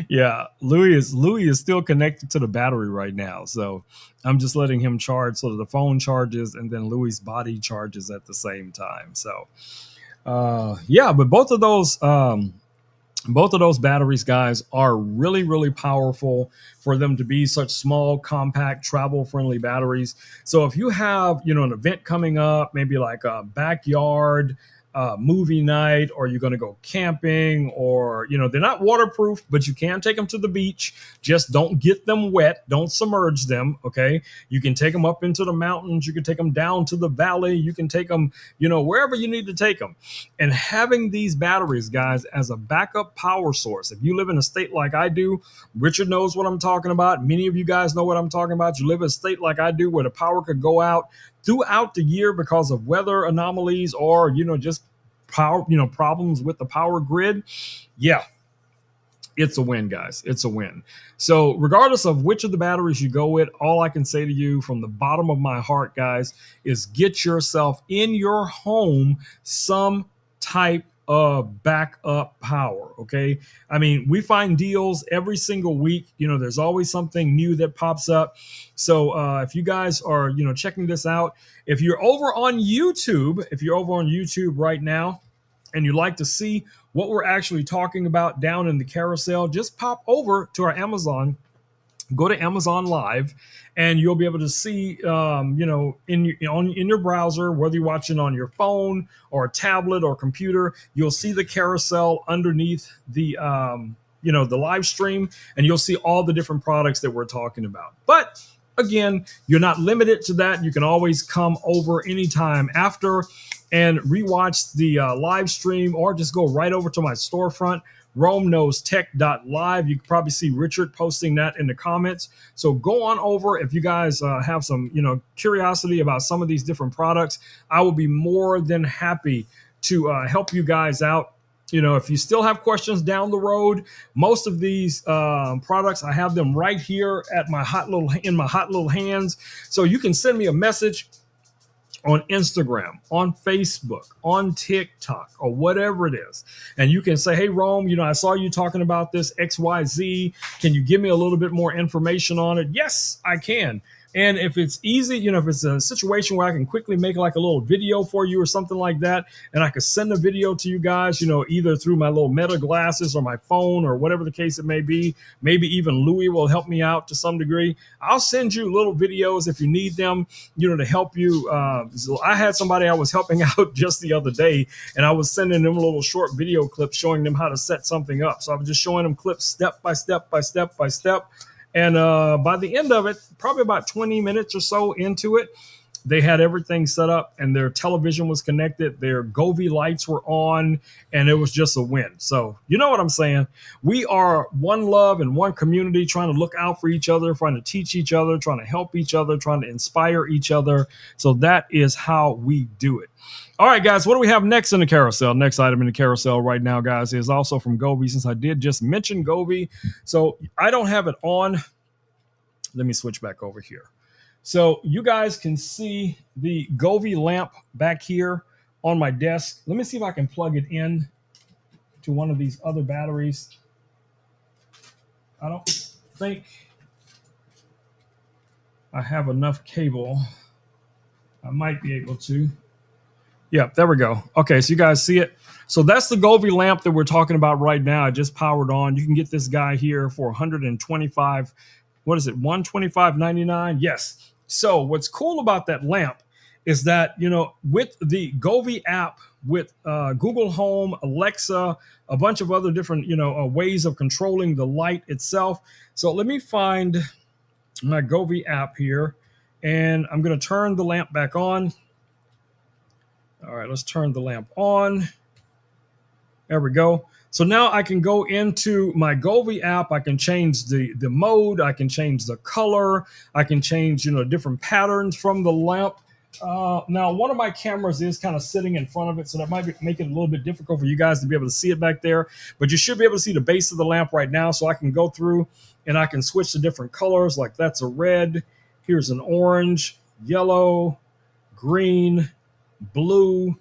Yeah, Louis is still connected to the battery right now, so I'm just letting him charge so that the phone charges and then Louis' body charges at the same time. So yeah, but both of those batteries, guys, are really, really powerful for them to be such small, compact, travel-friendly batteries. So if you have, an event coming up, maybe like a backyard movie night, or you're going to go camping, or, they're not waterproof, but you can take them to the beach. Just don't get them wet. Don't submerge them. Okay. You can take them up into the mountains. You can take them down to the valley. You can take them, wherever you need to take them. And having these batteries, guys, as a backup power source. If you live in a state like I do, Richard knows what I'm talking about. Many of you guys know what I'm talking about. You live in a state like I do where the power could go out throughout the year because of weather anomalies or, just power, problems with the power grid, yeah, it's a win, guys. It's a win. So, regardless of which of the batteries you go with, all I can say to you from the bottom of my heart, guys, is get yourself in your home some type of backup power. Okay. I mean, we find deals every single week. There's always something new that pops up. So, if you guys are, checking this out, if you're over on YouTube right now, and you'd like to see what we're actually talking about down in the carousel, just pop over to our Amazon, go to Amazon Live, and you'll be able to see, in your browser, whether you're watching on your phone or a tablet or computer, you'll see the carousel underneath the live stream, and you'll see all the different products that we're talking about. But again, you're not limited to that. You can always come over anytime after and rewatch the live stream, or just go right over to my storefront, RomeKnowsTech.live. You can probably see Richard posting that in the comments. So go on over. If you guys have some, curiosity about some of these different products, I will be more than happy to help you guys out. If you still have questions down the road, most of these products, I have them right here in my hot little hands. So you can send me a message on Instagram, on Facebook, on TikTok, or whatever it is. And you can say, hey, Rome, I saw you talking about this XYZ. Can you give me a little bit more information on it? Yes, I can. And if it's easy, if it's a situation where I can quickly make like a little video for you or something like that, and I could send a video to you guys, either through my little Meta glasses or my phone or whatever the case it may be, maybe even Louis will help me out to some degree. I'll send you little videos if you need them, to help you. So I had somebody I was helping out just the other day, and I was sending them a little short video clip showing them how to set something up. So I was just showing them clips step by step by step by step. And by the end of it, probably about 20 minutes or so into it, they had everything set up and their television was connected. Their Govee lights were on, and it was just a win. So you know what I'm saying? We are one love and one community, trying to look out for each other, trying to teach each other, trying to help each other, trying to inspire each other. So that is how we do it. All right, guys, what do we have next in the carousel? Next item in the carousel right now, guys, is also from Govee, since I did just mention Govee. So I don't have it on. Let me switch back over here. So you guys can see the Govee lamp back here on my desk. Let me see if I can plug it in to one of these other batteries. I don't think I have enough cable. I might be able to. Yeah, there we go. Okay, so you guys see it. So that's the Govee lamp that we're talking about right now. I just powered on. You can get this guy here for 125. What is it? $125.99. Yes. So what's cool about that lamp is that, with the Govee app, with Google Home, Alexa, a bunch of other different, ways of controlling the light itself. So let me find my Govee app here, and I'm going to turn the lamp back on. All right, let's turn the lamp on. There we go. So now I can go into my Govee app. I can change the mode. I can change the color. I can change, different patterns from the lamp. Now, one of my cameras is kind of sitting in front of it, so that might make it a little bit difficult for you guys to be able to see it back there. But you should be able to see the base of the lamp right now. So I can go through and I can switch to different colors. Like that's a red. Here's an orange, yellow, green, blue,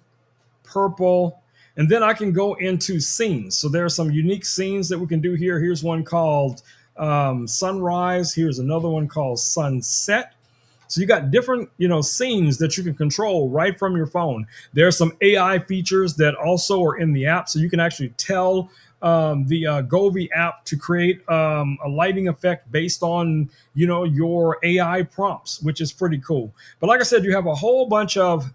purple. And then I can go into scenes. So there are some unique scenes that we can do here. Here's one called sunrise. Here's another one called sunset. So you got different, scenes that you can control right from your phone. There are some AI features that also are in the app. So you can actually tell the Govee app to create a lighting effect based on, your AI prompts, which is pretty cool. But like I said, you have a whole bunch of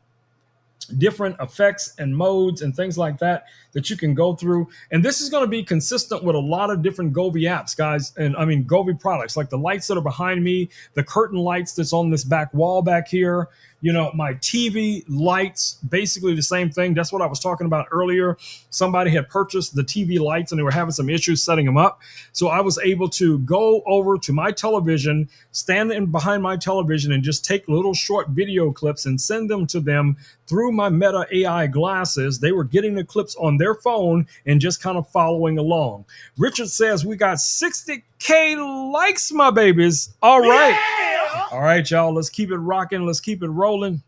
different effects and modes and things like that you can go through. And this is going to be consistent with a lot of different Govee apps, guys. And I mean, Govee products, like the lights that are behind me, the curtain lights that's on this back wall back here. My TV lights, basically the same thing. That's what I was talking about earlier. Somebody had purchased the TV lights and they were having some issues setting them up. So I was able to go over to my television, stand in behind my television, and just take little short video clips and send them to them through my Meta AI glasses. They were getting the clips on their phone and just kind of following along. Richard says we got 60K likes, my babies. All right. Yeah. All right, y'all. Let's keep it rocking. Let's keep it rolling.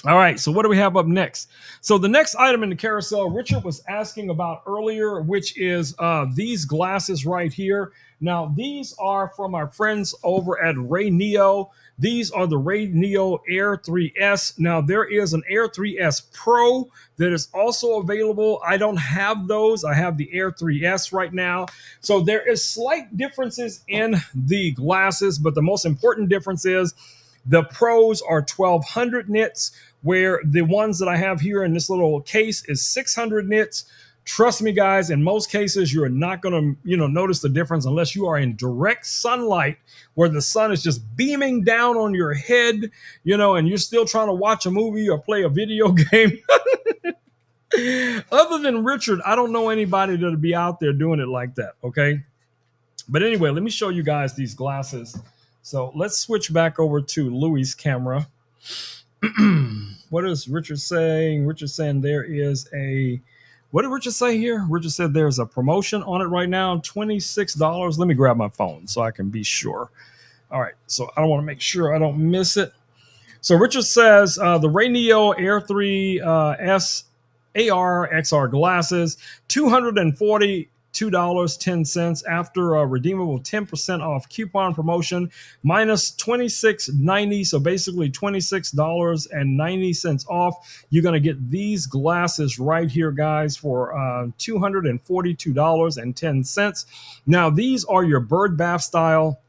All right, so what do we have up next? So the next item in the carousel, Richard was asking about earlier, which is these glasses right here. Now, these are from our friends over at Ray Neo. These are the Ray Neo Air 3S. Now, there is an Air 3S Pro that is also available. I don't have those. I have the Air 3S right now. So there is slight differences in the glasses, but the most important difference is the Pros are 1200 nits, where the ones that I have here in this little case is 600 nits. Trust me, guys, in most cases, you're not going to, notice the difference unless you are in direct sunlight where the sun is just beaming down on your head, and you're still trying to watch a movie or play a video game. Other than Richard, I don't know anybody that'll be out there doing it like that, okay? But anyway, let me show you guys these glasses. So let's switch back over to Louis' camera. What is Richard saying? Richard's saying there is what did Richard say here? Richard said there's a promotion on it right now, $26. Let me grab my phone so I can be sure. All right, so I don't want to make sure I don't miss it. So Richard says the Ray Neo Air 3S AR XR glasses, $242.10 after a redeemable 10% off coupon promotion, minus $26.90. So basically $26.90 off. You're going to get these glasses right here, guys, for $242.10. Now, these are your bird bath style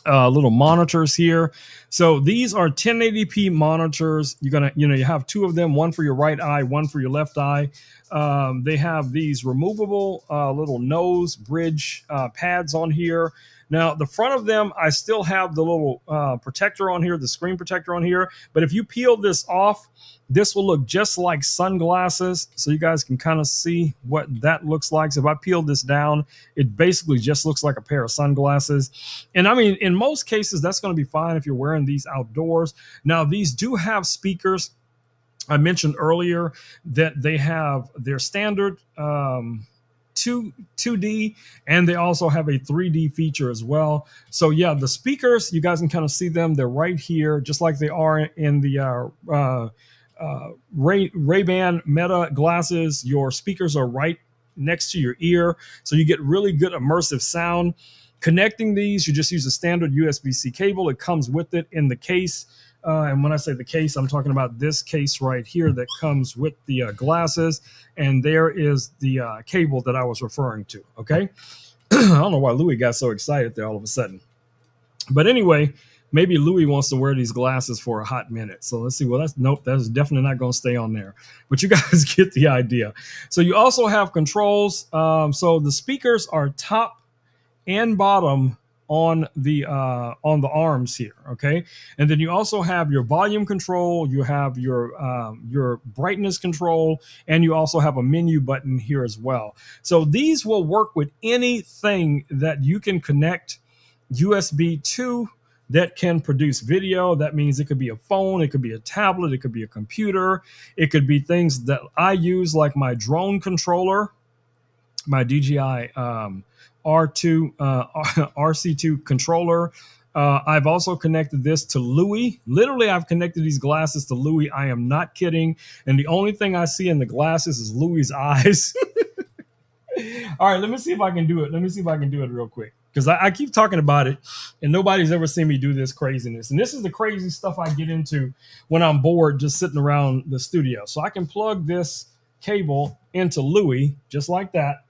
little monitors here. So these are 1080p monitors. You're gonna, you have two of them, one for your right eye, one for your left eye. They have these removable little nose bridge pads on here. Now, the front of them, I still have the little protector on here, the screen protector on here. But if you peel this off, this will look just like sunglasses. So you guys can kind of see what that looks like. So if I peel this down, it basically just looks like a pair of sunglasses. And I mean, in most cases, that's going to be fine if you're wearing these outdoors. Now, these do have speakers. I mentioned earlier that they have their standard 2D, and they also have a 3D feature as well. So yeah, the speakers, you guys can kind of see them. They're right here, just like they are in the Ray-Ban Meta glasses. Your speakers are right next to your ear, so you get really good immersive sound. Connecting these, you just use a standard USB-C cable. It comes with it in the case. And when I say the case, I'm talking about this case right here that comes with the glasses. And there is the cable that I was referring to, okay? I don't know why Louis got so excited there all of a sudden. But anyway, maybe Louis wants to wear these glasses for a hot minute. So let's see. Well, that's definitely not going to stay on there. But you guys get the idea. So you also have controls. So the speakers are top and bottom on the arms here, okay? And then you also have your volume control, you have your brightness control, and you also have a menu button here as well. So these will work with anything that you can connect USB to that can produce video. That means it could be a phone, it could be a tablet, it could be a computer, it could be things that I use like my drone controller, my DJI RC2 controller. I've also connected this to Louis. Literally, I've connected these glasses to Louis. I am not kidding. And the only thing I see in the glasses is Louis's eyes. All right, let me see if I can do it. Let me see if I can do it real quick. Because I keep talking about it, and nobody's ever seen me do this craziness. And this is the crazy stuff I get into when I'm bored just sitting around the studio. So I can plug this cable into Louis, just like that.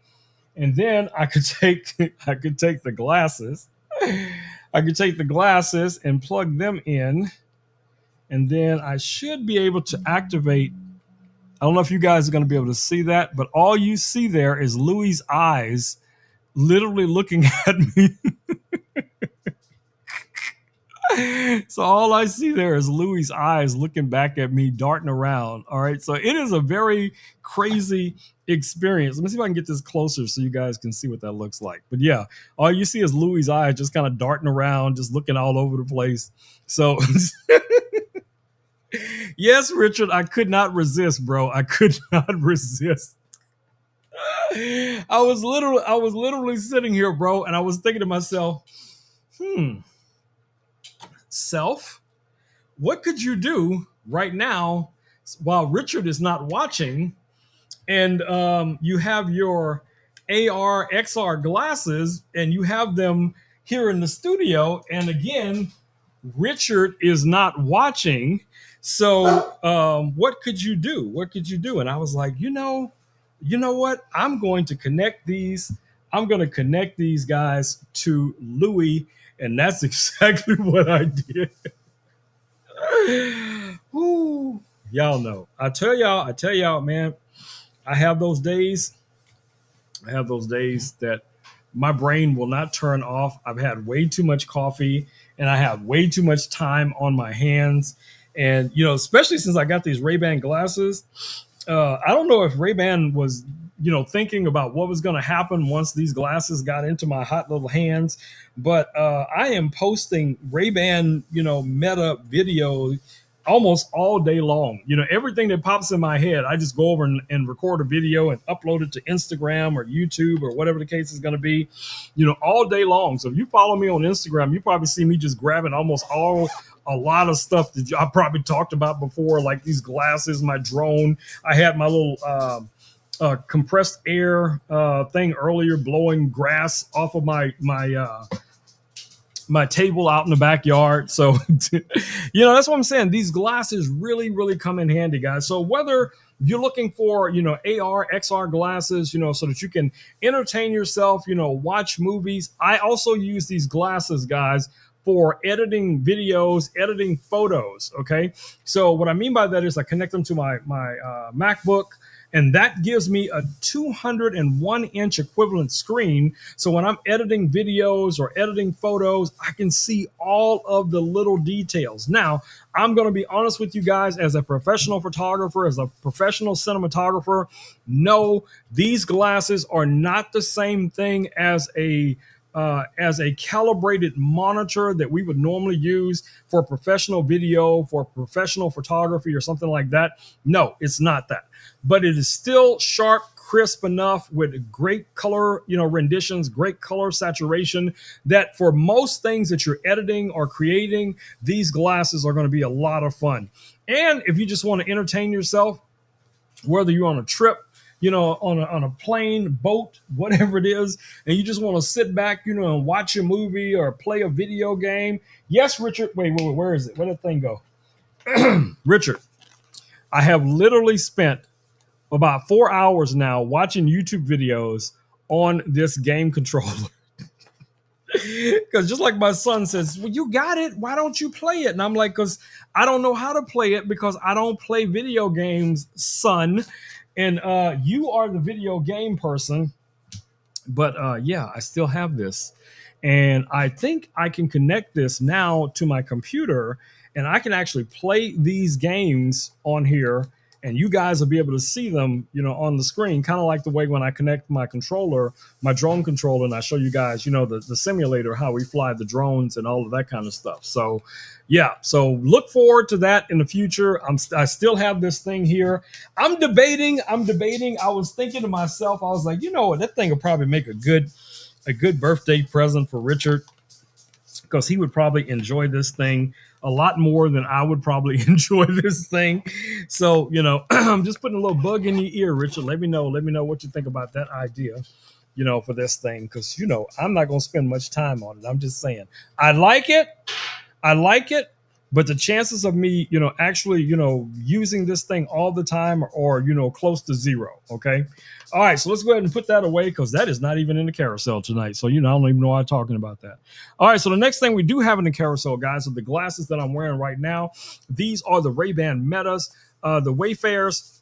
And then I could take the glasses. I could take the glasses and plug them in. And then I should be able to activate. I don't know if you guys are going to be able to see that, but all you see there is Louis's eyes literally looking at me. So all I see there is Louie's eyes looking back at me, darting around. All right. So it is a very crazy experience. Let me see if I can get this closer so you guys can see what that looks like. But yeah, all you see is Louie's eyes just kind of darting around, just looking all over the place. So yes, Richard, I could not resist, bro. I could not resist. I was literally sitting here, bro, and I was thinking to myself, hmm, self, what could you do right now while Richard is not watching and you have your AR, XR glasses and you have them here in the studio? And again, Richard is not watching. So what could you do? What could you do? And I was like, you know what? I'm going to connect these. I'm going to connect these guys to Louis. And that's exactly what I did. Woo. Y'all know. I tell y'all, man, I have those days. I have those days that my brain will not turn off. I've had way too much coffee and I have way too much time on my hands. And, especially since I got these Ray-Ban glasses, I don't know if Ray-Ban was, thinking about what was going to happen once these glasses got into my hot little hands. But I am posting Ray-Ban, meta video almost all day long. Everything that pops in my head, I just go over and record a video and upload it to Instagram or YouTube or whatever the case is going to be, all day long. So if you follow me on Instagram, you probably see me just grabbing a lot of stuff that I probably talked about before, like these glasses, my drone. I had my little compressed air thing earlier, blowing grass off of my table out in the backyard. So, that's what I'm saying. These glasses really, really come in handy, guys. So whether you're looking for, AR, XR glasses, so that you can entertain yourself, watch movies. I also use these glasses, guys, for editing videos, editing photos. Okay. So what I mean by that is I connect them to my MacBook, and that gives me a 201-inch equivalent screen. So when I'm editing videos or editing photos, I can see all of the little details. Now, I'm going to be honest with you guys, as a professional photographer, as a professional cinematographer, no, these glasses are not the same thing as a calibrated monitor that we would normally use for professional video, for professional photography or something like that. No, it's not that. But it is still sharp, crisp enough with great color, renditions, great color saturation, that for most things that you're editing or creating, these glasses are going to be a lot of fun. And if you just want to entertain yourself, whether you're on a trip, on a plane, boat, whatever it is, and you just want to sit back, and watch a movie or play a video game. Yes, Richard. Wait, where is it? Where did that thing go? Richard, I have literally spent about 4 hours now watching YouTube videos on this game controller. Because just like my son says, well, you got it. Why don't you play it? And I'm like, because I don't know how to play it because I don't play video games, son. And you are the video game person. But yeah, I still have this. And I think I can connect this now to my computer and I can actually play these games on here. And you guys will be able to see them, on the screen, kind of like the way when I connect my controller, my drone controller, and I show you guys, the simulator, how we fly the drones and all of that kind of stuff. So, yeah, so look forward to that in the future. I still have this thing here. I'm debating. I was thinking to myself, I was like, that thing will probably make a good birthday present for Richard, because he would probably enjoy this thing a lot more than I would probably enjoy this thing. So, I'm just putting a little bug in your ear, Richard. Let me know what you think about that idea, for this thing. Because, I'm not going to spend much time on it. I'm just saying, I like it. But the chances of me, actually, using this thing all the time are, close to zero. Okay. All right. So let's go ahead and put that away, because that is not even in the carousel tonight. So, I don't even know why I'm talking about that. All right. So the next thing we do have in the carousel, guys, are the glasses that I'm wearing right now. These are the Ray-Ban Metas, the Wayfarers.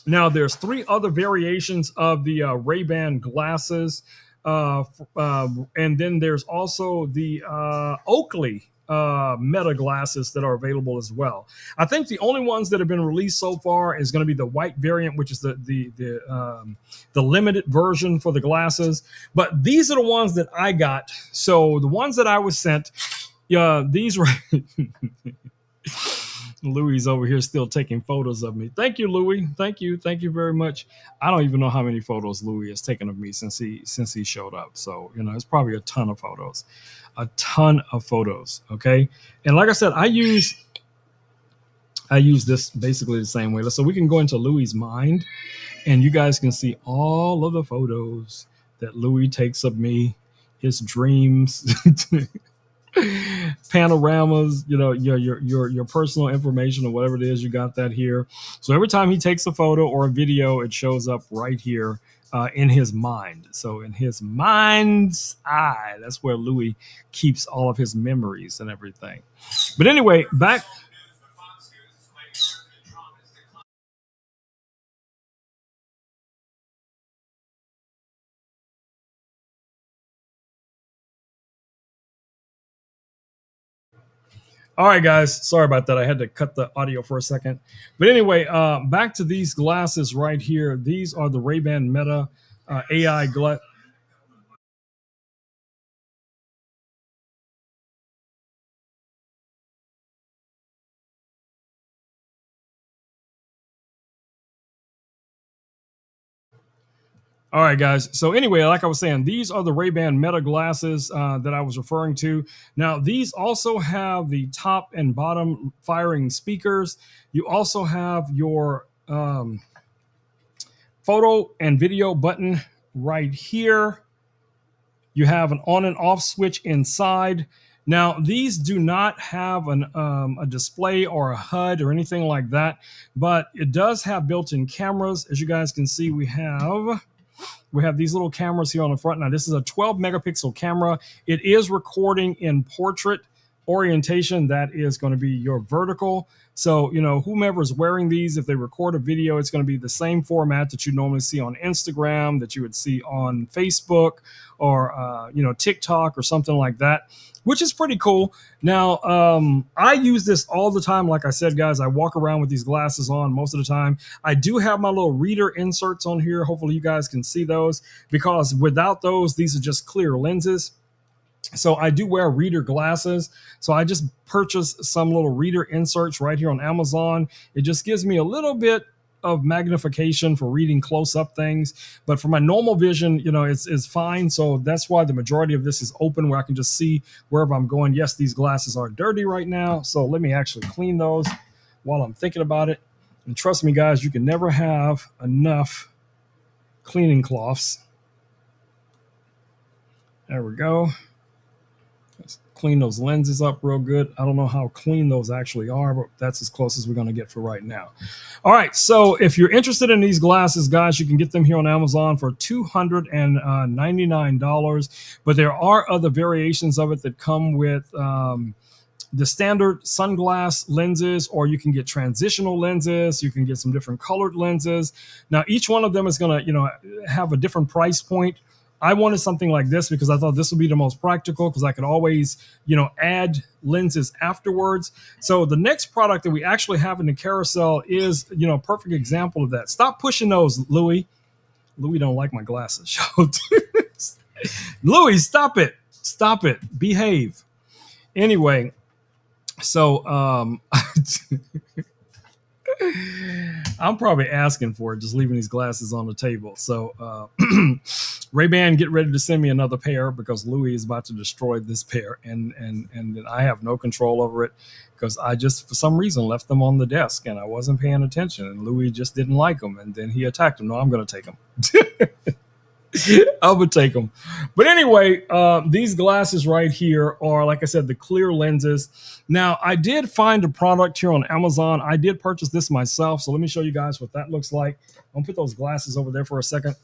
Now, there's 3 other variations of the Ray-Ban glasses. And then there's also the Oakley Meta glasses that are available as well. I think the only ones that have been released so far is going to be the white variant, which is the limited version for the glasses. But these are the ones that I got. So the ones that I was sent, these were. Louis over here still taking photos of me. Thank you, Louis. Thank you very much. I don't even know how many photos Louis has taken of me since he showed up. So it's probably a ton of photos, Okay, and like I said, I use this basically the same way. So we can go into Louis's mind, and you guys can see all of the photos that Louis takes of me, his dreams. Panoramas, your personal information or whatever it is, you got that here. So every time he takes a photo or a video, it shows up right here in his mind. So in his mind's eye, that's where Louis keeps all of his memories and everything. But anyway, back. All right, guys. Sorry about that. I had to cut the audio for a second. But anyway, back to these glasses right here. These are the Ray-Ban Meta AI glasses. All right, guys. So anyway, like I was saying, these are the Ray-Ban Meta glasses that I was referring to. Now, these also have the top and bottom firing speakers. You also have your photo and video button right here. You have an on and off switch inside. Now, these do not have a display or a HUD or anything like that, but it does have built-in cameras. As you guys can see, we have these little cameras here on the front. Now, this is a 12 megapixel camera. It is recording in portrait orientation. That is going to be your vertical. So, whomever is wearing these, if they record a video, it's going to be the same format that you normally see on Instagram, that you would see on Facebook or, TikTok or something like that, which is pretty cool. Now, I use this all the time. Like I said, guys, I walk around with these glasses on most of the time. I do have my little reader inserts on here. Hopefully you guys can see those, because without those, these are just clear lenses. So I do wear reader glasses. So I just purchased some little reader inserts right here on Amazon. It just gives me a little bit of magnification for reading close-up things, but for my normal vision, it's fine. So that's why the majority of this is open, where I can just see wherever I'm going. Yes, these glasses are dirty right now, so let me actually clean those while I'm thinking about it. And trust me, guys, you can never have enough cleaning cloths. There we go. Let's clean those lenses up real good. I don't know how clean those actually are, but that's as close as we're going to get for right now. All right, so if you're interested in these glasses, guys, you can get them here on Amazon for $299, but there are other variations of it that come with the standard sunglass lenses, or you can get transitional lenses. You can get some different colored lenses. Now, each one of them is going to, have a different price point. I wanted something like this because I thought this would be the most practical, because I could always, add lenses afterwards. So the next product that we actually have in the carousel is, a perfect example of that. Stop pushing those, Louis. Louis don't like my glasses. Louis, stop it. Stop it. Behave. Anyway, so I'm probably asking for it, just leaving these glasses on the table. So Ray-Ban, get ready to send me another pair, because Louis is about to destroy this pair, and I have no control over it, because I just, for some reason, left them on the desk and I wasn't paying attention, and Louis just didn't like them, and then he attacked them. No, I'm going to take them. I would take them. But anyway, these glasses right here are, like I said, the clear lenses. Now, I did find a product here on Amazon. I did purchase this myself. So let me show you guys what that looks like. I'm going to put those glasses over there for a second.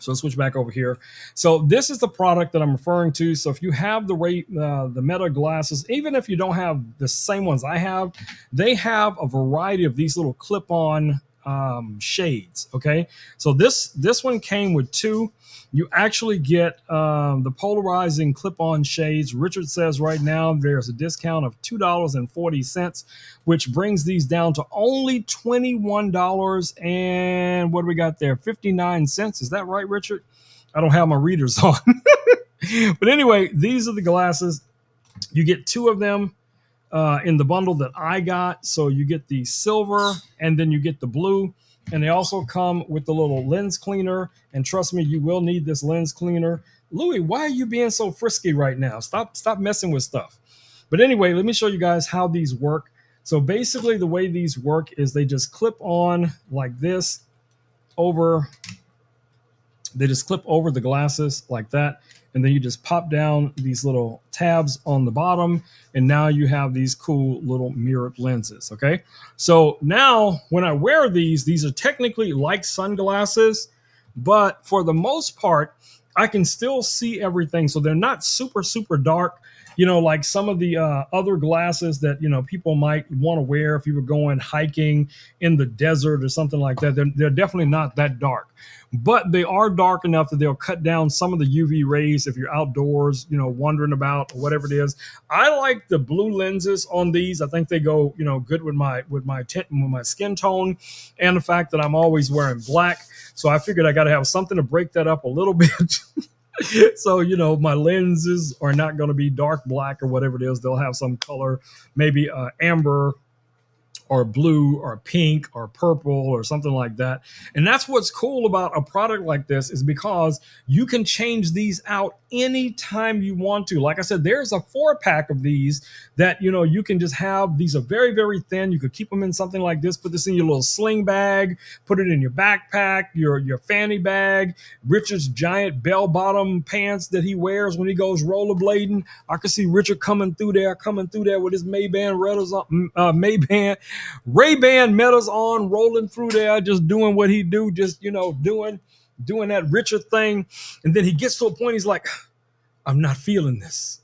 So let's switch back over here. So this is the product that I'm referring to. So if you have the Meta glasses, even if you don't have the same ones I have, they have a variety of these little clip-on shades. Okay, so this one came with two. You actually get the polarizing clip-on shades. Richard says right now there's a discount of $2.40, which brings these down to only $21 and what do we got there? 59 cents. Is that right, Richard? I don't have my readers on. But anyway, these are the glasses. You get two of them in the bundle that I got. So you get the silver and then you get the blue. And they also come with the little lens cleaner. And trust me, you will need this lens cleaner. Louis, why are you being so frisky right now? Stop messing with stuff. But anyway, let me show you guys how these work. So basically the way these work is they just clip on like this over. They just clip over the glasses like that. And then you just pop down these little tabs on the bottom. And now you have these cool little mirrored lenses. Okay. So now when I wear these are technically like sunglasses, but for the most part, I can still see everything. So they're not super, super dark, like some of the other glasses that, people might want to wear if you were going hiking in the desert or something like that. They're definitely not that dark. But they are dark enough that they'll cut down some of the UV rays if you're outdoors, wandering about or whatever it is. I like the blue lenses on these. I think they go, good with my skin tone, and the fact that I'm always wearing black. So I figured I got to have something to break that up a little bit. So, my lenses are not going to be dark black or whatever it is. They'll have some color, maybe amber or blue or pink or purple or something like that. And that's what's cool about a product like this, is because you can change these out anytime you want to. Like I said, there's a 4-pack of these that, you can just have. These are very, very thin. You could keep them in something like this, put this in your little sling bag, put it in your backpack, your fanny bag, Richard's giant bell bottom pants that he wears when he goes rollerblading. I could see Richard coming through there with his Ray-Ban Metas on, rolling through there, just doing what he do, just, doing that Richard thing. And then he gets to a point, he's like, I'm not feeling this.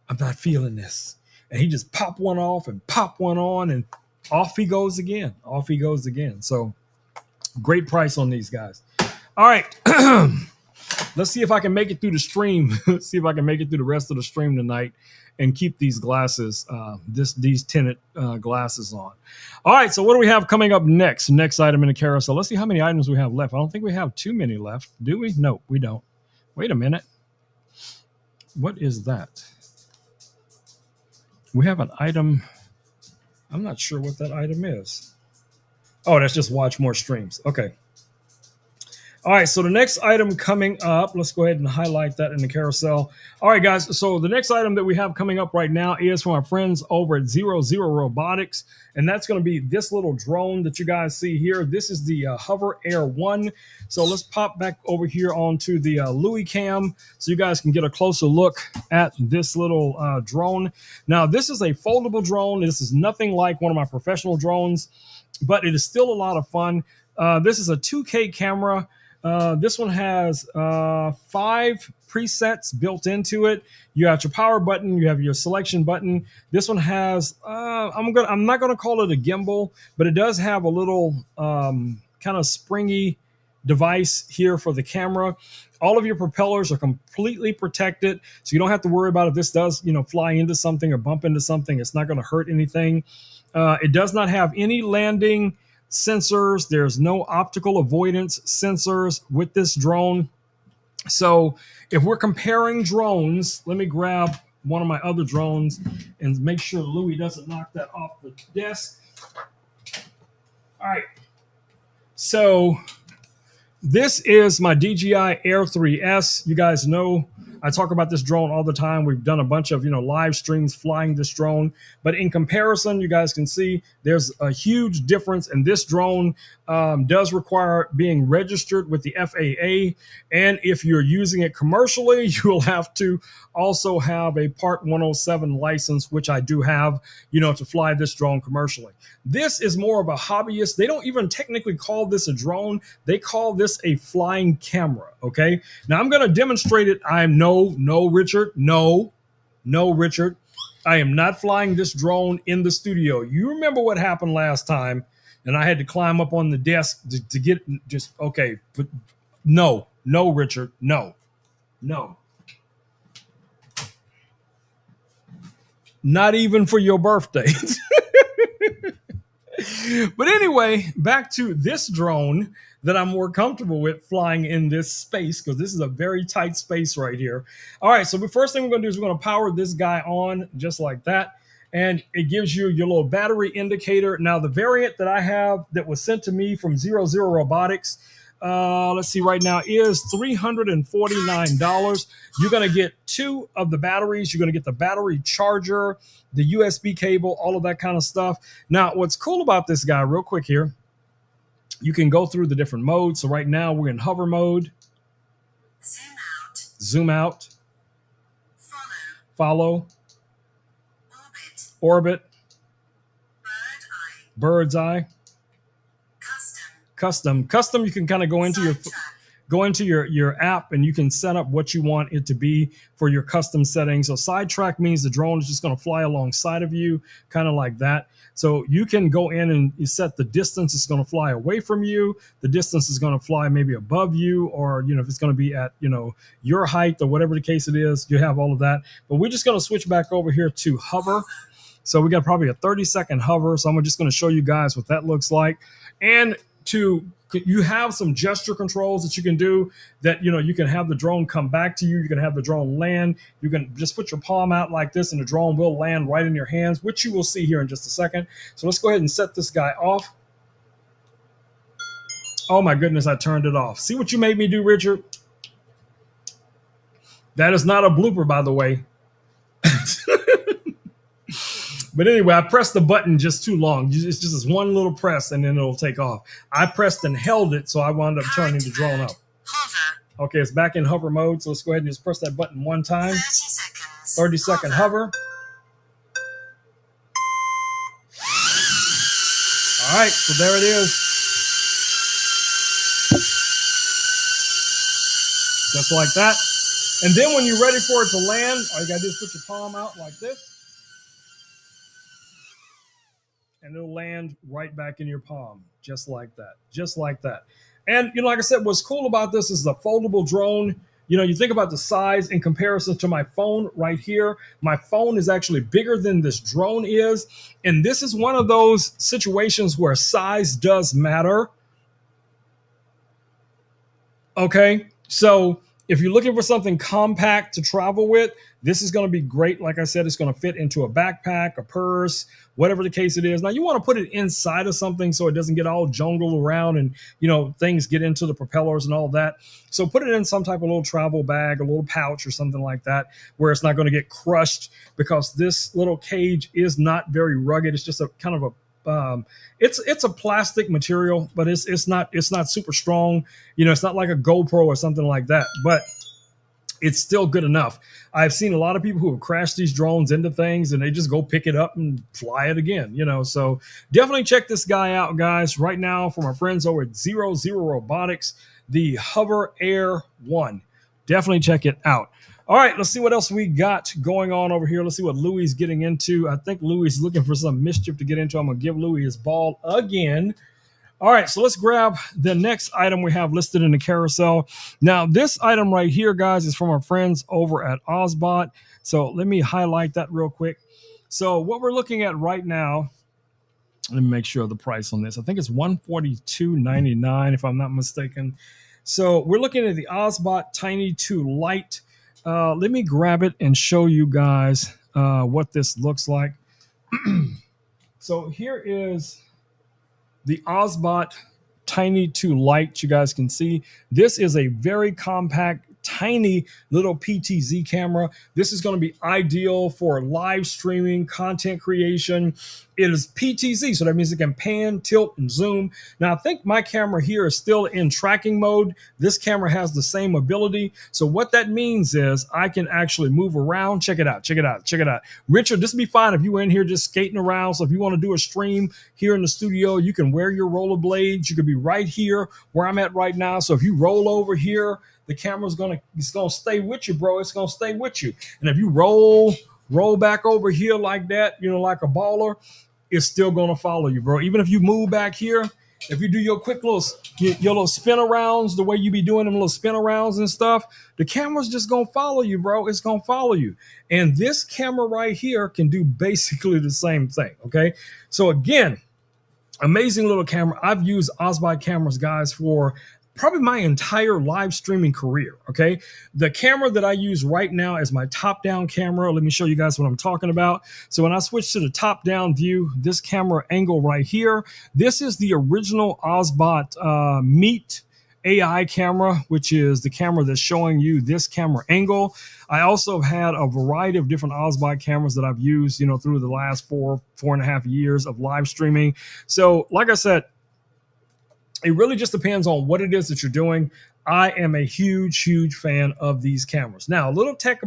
And he just pop one off and pop one on, and off he goes again. So great price on these guys. All right. Let's see if I can make it through the stream. See if I can make it through the rest of the stream tonight and keep these glasses, these tinted glasses on. All right, so what do we have coming up next? Next item in the carousel. Let's see how many items we have left. I don't think we have too many left, do we? No, we don't. Wait a minute. What is that? We have an item. I'm not sure what that item is. Oh, that's just watch more streams. Okay. All right, so the next item coming up, let's go ahead and highlight that in the carousel. All right, guys, so the next item that we have coming up right now is from our friends over at 00 Robotics, and that's going to be this little drone that you guys see here. This is the Hover Air 1. So let's pop back over here onto the Louis Cam so you guys can get a closer look at this little drone. Now, this is a foldable drone. This is nothing like one of my professional drones, but it is still a lot of fun. This is a 2K camera. This one has 5 presets built into it. You have your power button, you have your selection button. This one has I'm not gonna call it a gimbal, but it does have a little kind of springy device here for the camera. All of your propellers are completely protected, so you don't have to worry about if this does fly into something or bump into something. It's not going to hurt anything. It does not have any landing sensors. There's no optical avoidance sensors with this drone. So if we're comparing drones, let me grab one of my other drones and make sure Louis doesn't knock that off the desk. All right. So this is my DJI Air 3S. You guys know I talk about this drone all the time. We've done a bunch of live streams flying this drone, but in comparison, you guys can see there's a huge difference. And this drone does require being registered with the FAA, and if you're using it commercially, you will have to also have a Part 107 license, which I do have, to fly this drone commercially. This is more of a hobbyist. They don't even technically call this a drone. They call this a flying camera. Okay. Now I'm going to demonstrate it. No, Richard. I am not flying this drone in the studio. You remember what happened last time. and I had to climb up on the desk to get just okay. But no, Richard, no. Not even for your birthday. But anyway, back to this drone that I'm more comfortable with flying in this space, because this is a very tight space right here. All right, so the first thing we're going to do is we're going to power this guy on just like that. And it gives you your little battery indicator. Now, the variant that I have that was sent to me from 00 Robotics, let's see, right now is $349. You're going to get 2 of the batteries. You're going to get the battery charger, the USB cable, all of that kind of stuff. Now, what's cool about this guy, real quick here, you can go through the different modes. So right now we're in hover mode. Zoom out. Follow. Orbit. Bird's eye. Custom. You can kind of go into your app, and you can set up what you want it to be for your custom settings. So sidetrack means the drone is just going to fly alongside of you, kind of like that. So you can go in and you set the distance it's going to fly away from you. The distance is going to fly maybe above you, or if it's going to be at your height or whatever the case it is. You have all of that. But we're just going to switch back over here to hover. So we got probably a 30-second hover. So I'm just going to show you guys what that looks like. And you have some gesture controls that you can do that, you can have the drone come back to you. You can have the drone land. You can just put your palm out like this and the drone will land right in your hands, which you will see here in just a second. So let's go ahead and set this guy off. Oh my goodness, I turned it off. See what you made me do, Richard? That is not a blooper, by the way. But anyway, I pressed the button just too long. It's just this one little press, and then it'll take off. I pressed and held it, so I wound up turning the drone up. Hover. Okay, it's back in hover mode, so let's go ahead and just press that button one time. 30 seconds. 30-second hover. All right, so there it is. Just like that. And then when you're ready for it to land, all you got to do is put your palm out like this. And it'll land right back in your palm, just like that. And, like I said, what's cool about this is the foldable drone. You think about the size in comparison to my phone right here. My phone is actually bigger than this drone is. And this is one of those situations where size does matter. Okay, so if you're looking for something compact to travel with, this is going to be great. Like I said, it's going to fit into a backpack, a purse, whatever the case it is. Now, you want to put it inside of something so it doesn't get all jungled around and, things get into the propellers and all that. So put it in some type of little travel bag, a little pouch or something like that, where it's not going to get crushed, because this little cage is not very rugged. It's just a kind of a it's a plastic material, but it's not super strong. It's not like a GoPro or something like that, but it's still good enough. I've seen a lot of people who have crashed these drones into things and they just go pick it up and fly it again, so definitely check this guy out, guys, right now from our friends over at 00 Robotics, the Hover Air 1. Definitely check it out. All right, let's see what else we got going on over here. Let's see what Louis is getting into. I think Louis is looking for some mischief to get into. I'm going to give Louis his ball again. All right, so let's grab the next item we have listed in the carousel. Now, this item right here, guys, is from our friends over at Ozbot. So let me highlight that real quick. So what we're looking at right now, let me make sure of the price on this. I think it's $142.99 if I'm not mistaken. So we're looking at the Ozbot Tiny 2 Lite. Let me grab it and show you guys what this looks like. So here is the Ozbot Tiny 2 Lite. You guys can see this is a very compact, tiny little PTZ camera. This is going to be ideal for live streaming, content creation. It is PTZ, so that means it can pan, tilt, and zoom. Now, I think my camera here is still in tracking mode. This camera has the same ability. So what that means is I can actually move around. Check it out. Richard, this would be fine if you were in here just skating around. So if you want to do a stream here in the studio, you can wear your rollerblades. You could be right here where I'm at right now. So if you roll over here, the camera's gonna stay with you, bro. It's gonna stay with you. And if you roll back over here like that, like a baller, it's still going to follow you, bro. Even if you move back here, if you do your quick your little spin arounds, the way you be doing them little spin arounds and stuff, the camera's just going to follow you, bro. It's going to follow you. And this camera right here can do basically the same thing. Okay. So again, amazing little camera. I've used Osby cameras, guys, for probably my entire live streaming career. Okay. The camera that I use right now is my top down camera. Let me show you guys what I'm talking about. So when I switch to the top down view, this camera angle right here, this is the original Osbot Meet AI camera, which is the camera that's showing you this camera angle. I also had a variety of different Osby cameras that I've used, through the last 4.5 years of live streaming. So like I said, it really just depends on what it is that you're doing. I am a huge fan of these cameras. Now, a little spec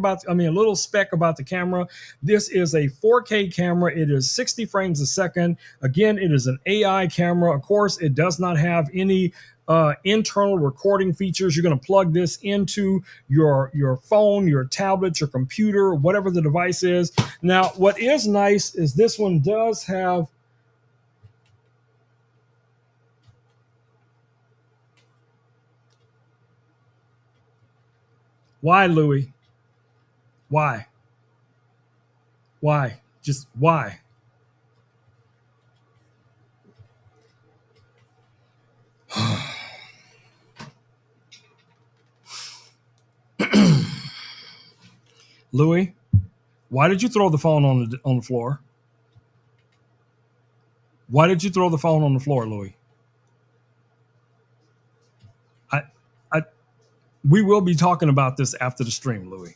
about the camera. This is a 4K camera. It is 60 frames a second. Again, it is an AI camera. Of course, it does not have any internal recording features. You're going to plug this into your phone, your tablet, your computer, whatever the device is. Now, what is nice is this one does have Why, Louis? Why? Why? Just why? Louis, why did you throw the phone on the floor? Why did you throw the phone on the floor, Louis? I, I, we will be talking about this after the stream, Louis.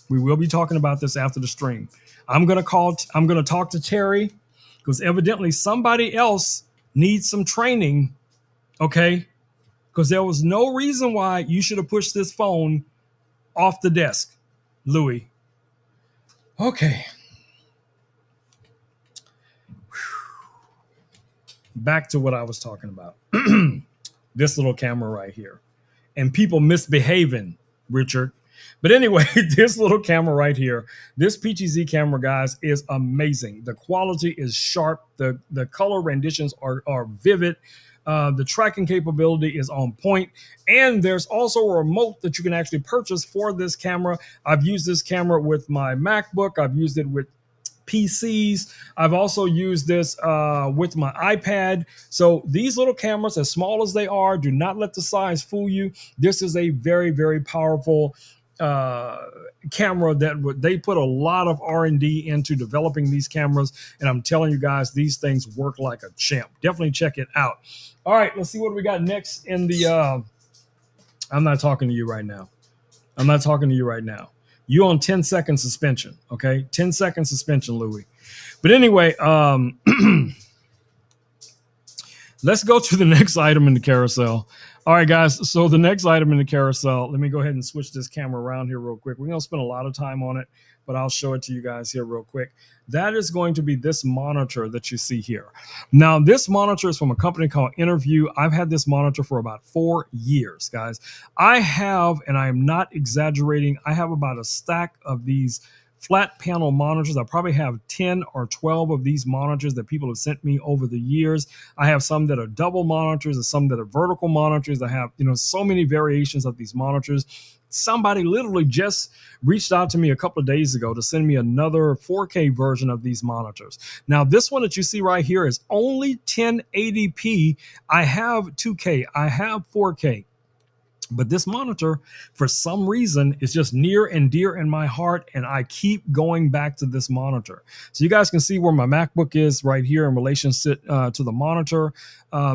We will be talking about this after the stream. I'm gonna talk to Terry because evidently somebody else needs some training. Okay, because there was no reason why you should have pushed this phone off the desk, Louis. Okay. Back to what I was talking about. This little camera right here. And people misbehaving, Richard. But anyway, this little camera right here, this PTZ camera, guys, is amazing. The quality is sharp. The color renditions are vivid. The tracking capability is on point. And there's also a remote that you can actually purchase for this camera. I've used this camera with my MacBook. I've used it with PCs. I've also used this with my iPad. So these little cameras, as small as they are, do not let the size fool you. This is a very powerful camera that they put a lot of R&D into developing these cameras. And I'm telling you guys, these things work like a champ. Definitely check it out. All right, let's see what we got next in the, I'm not talking to you right now. You on 10-second suspension, okay? 10-second suspension, Louis. But anyway, let's go to the next item in the carousel. All right, guys. So the next item in the carousel, let me go ahead and switch this camera around here real quick. We're going to spend a lot of time on it, but I'll show it to you guys here real quick. That is going to be this monitor that you see here. Now, this monitor is from a company called Interview. I've had this monitor for about 4 years, guys. I have, and I am not exaggerating, I have about a stack of these flat panel monitors. I probably have 10 or 12 of these monitors that people have sent me over the years. I have some that are double monitors and some that are vertical monitors. I have, so many variations of these monitors. Somebody literally just reached out to me a couple of days ago to send me another 4K version of these monitors. Now, this one that you see right here is only 1080p. I have 2K, I have 4K. But this monitor, for some reason, is just near and dear in my heart, and I keep going back to this monitor. So you guys can see where my MacBook is right here in relation to the monitor.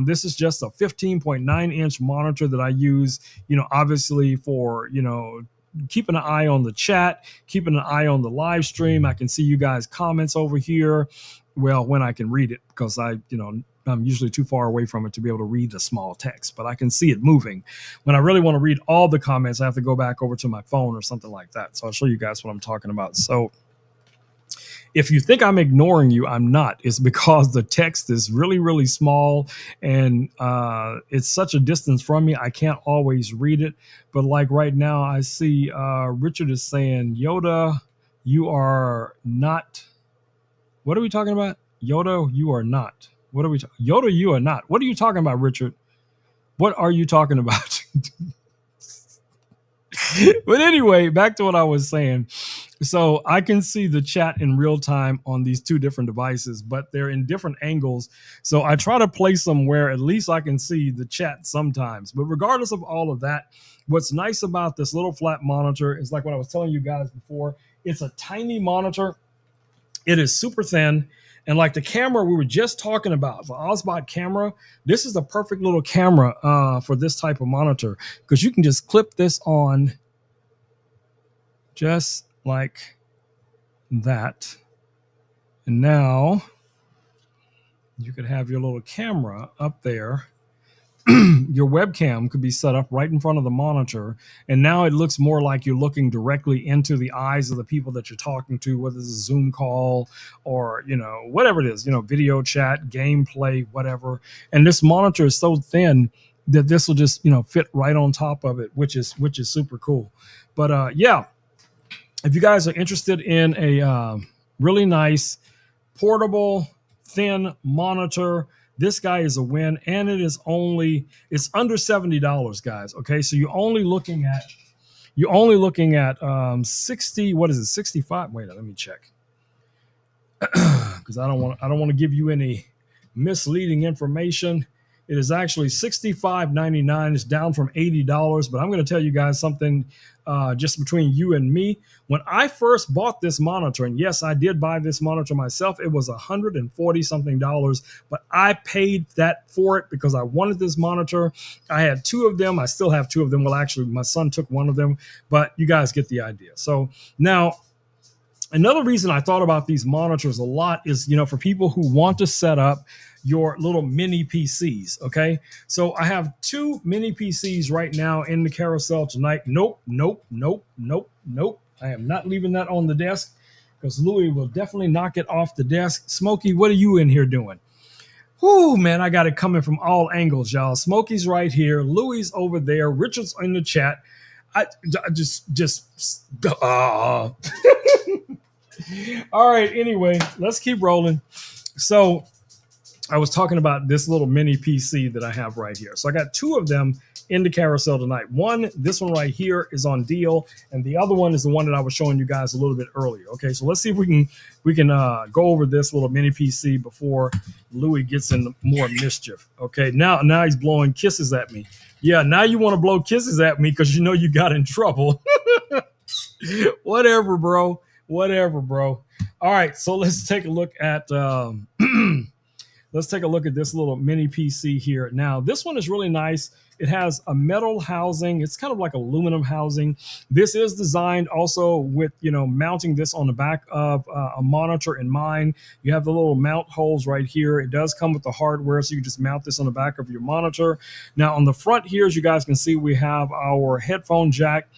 This is just a 15.9-inch monitor that I use, obviously for, keeping an eye on the chat, keeping an eye on the live stream. I can see you guys' comments over here. Well, when I can read it, because I'm usually too far away from it to be able to read the small text, but I can see it moving. When I really want to read all the comments, I have to go back over to my phone or something like that. So I'll show you guys what I'm talking about. So if you think I'm ignoring you, I'm not. It's because the text is really small, and it's such a distance from me, I can't always read it. But like right now, I see Richard is saying, Yoda, you are not. What are we talking about? Yoda, you are not. What are we? Yoda, you are not. What are you talking about, Richard? What are you talking about? But anyway, back to what I was saying. So I can see the chat in real time on these two different devices, but they're in different angles. So I try to place them where at least I can see the chat sometimes. But regardless of all of that, what's nice about this little flat monitor is like what I was telling you guys before. It's a tiny monitor. It is super thin. And like the camera we were just talking about, the Osbot camera, this is the perfect little camera for this type of monitor because you can just clip this on just like that. And now you could have your little camera up there. Your webcam could be set up right in front of the monitor. And now it looks more like you're looking directly into the eyes of the people that you're talking to, whether it's a Zoom call or, whatever it is, video chat, gameplay, whatever. And this monitor is so thin that this will just, fit right on top of it, which is super cool. But yeah, if you guys are interested in a really nice portable thin monitor, this guy is a win, and it's under $70, guys. Okay, so you're only looking at 60. What is it? 65. Wait, let me check because I don't want to give you any misleading information. It is actually $65.99. It's down from $80. But I'm going to tell you guys something just between you and me. When I first bought this monitor, and yes, I did buy this monitor myself, it was $140 something. But I paid that for it because I wanted this monitor. I had two of them. I still have two of them. Well, actually, my son took one of them. But you guys get the idea. So now, another reason I thought about these monitors a lot is, for people who want to set up your little mini PCs. Okay. So I have two mini PCs right now in the carousel tonight. Nope. I am not leaving that on the desk because Louis will definitely knock it off the desk. Smokey, what are you in here doing? Whoo, man, I got it coming from all angles, y'all. Smokey's right here. Louis over there. Richard's in the chat. I just all right. Anyway, let's keep rolling. So I was talking about this little mini PC that I have right here. So I got two of them in the carousel tonight. This one right here is on deal, and the other one is the one that I was showing you guys a little bit earlier. Okay, so let's see if we can go over this little mini PC before Louis gets into more mischief. Okay, now he's blowing kisses at me. Yeah, now you want to blow kisses at me because you got in trouble. Whatever, bro. All right, so let's take a look at this little mini PC here. Now, this one is really nice. It has a metal housing. It's kind of like aluminum housing. This is designed also with, mounting this on the back of a monitor in mind. You have the little mount holes right here. It does come with the hardware, so you can just mount this on the back of your monitor. Now, on the front here, as you guys can see, we have our headphone jack.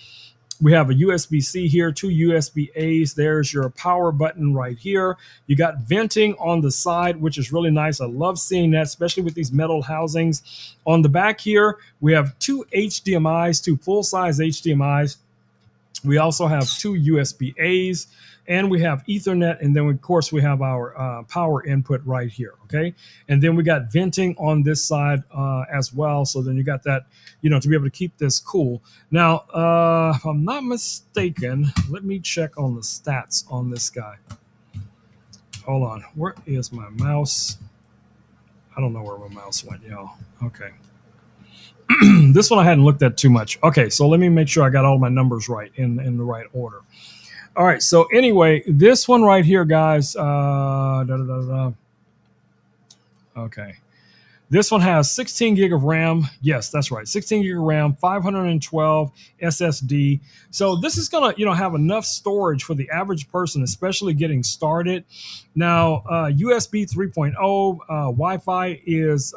We have a USB-C here, two USB-As. There's your power button right here. You got venting on the side, which is really nice. I love seeing that, especially with these metal housings. On the back here, we have two HDMIs, two full-size HDMIs. We also have two USB-As, and we have Ethernet, and then of course we have our power input right here. Okay, and then we got venting on this side as well. So then you got that, to be able to keep this cool. Now, if I'm not mistaken, let me check on the stats on this guy. Hold on, where is my mouse? I don't know where my mouse went, y'all. Okay. This one I hadn't looked at too much. Okay, so let me make sure I got all my numbers right in the right order. All right, so anyway, this one right here, guys. Okay. This one has 16 gig of RAM. Yes, that's right. 16 gig of RAM, 512 SSD. So this is going to, have enough storage for the average person, especially getting started. Now, USB 3.0, Wi-Fi is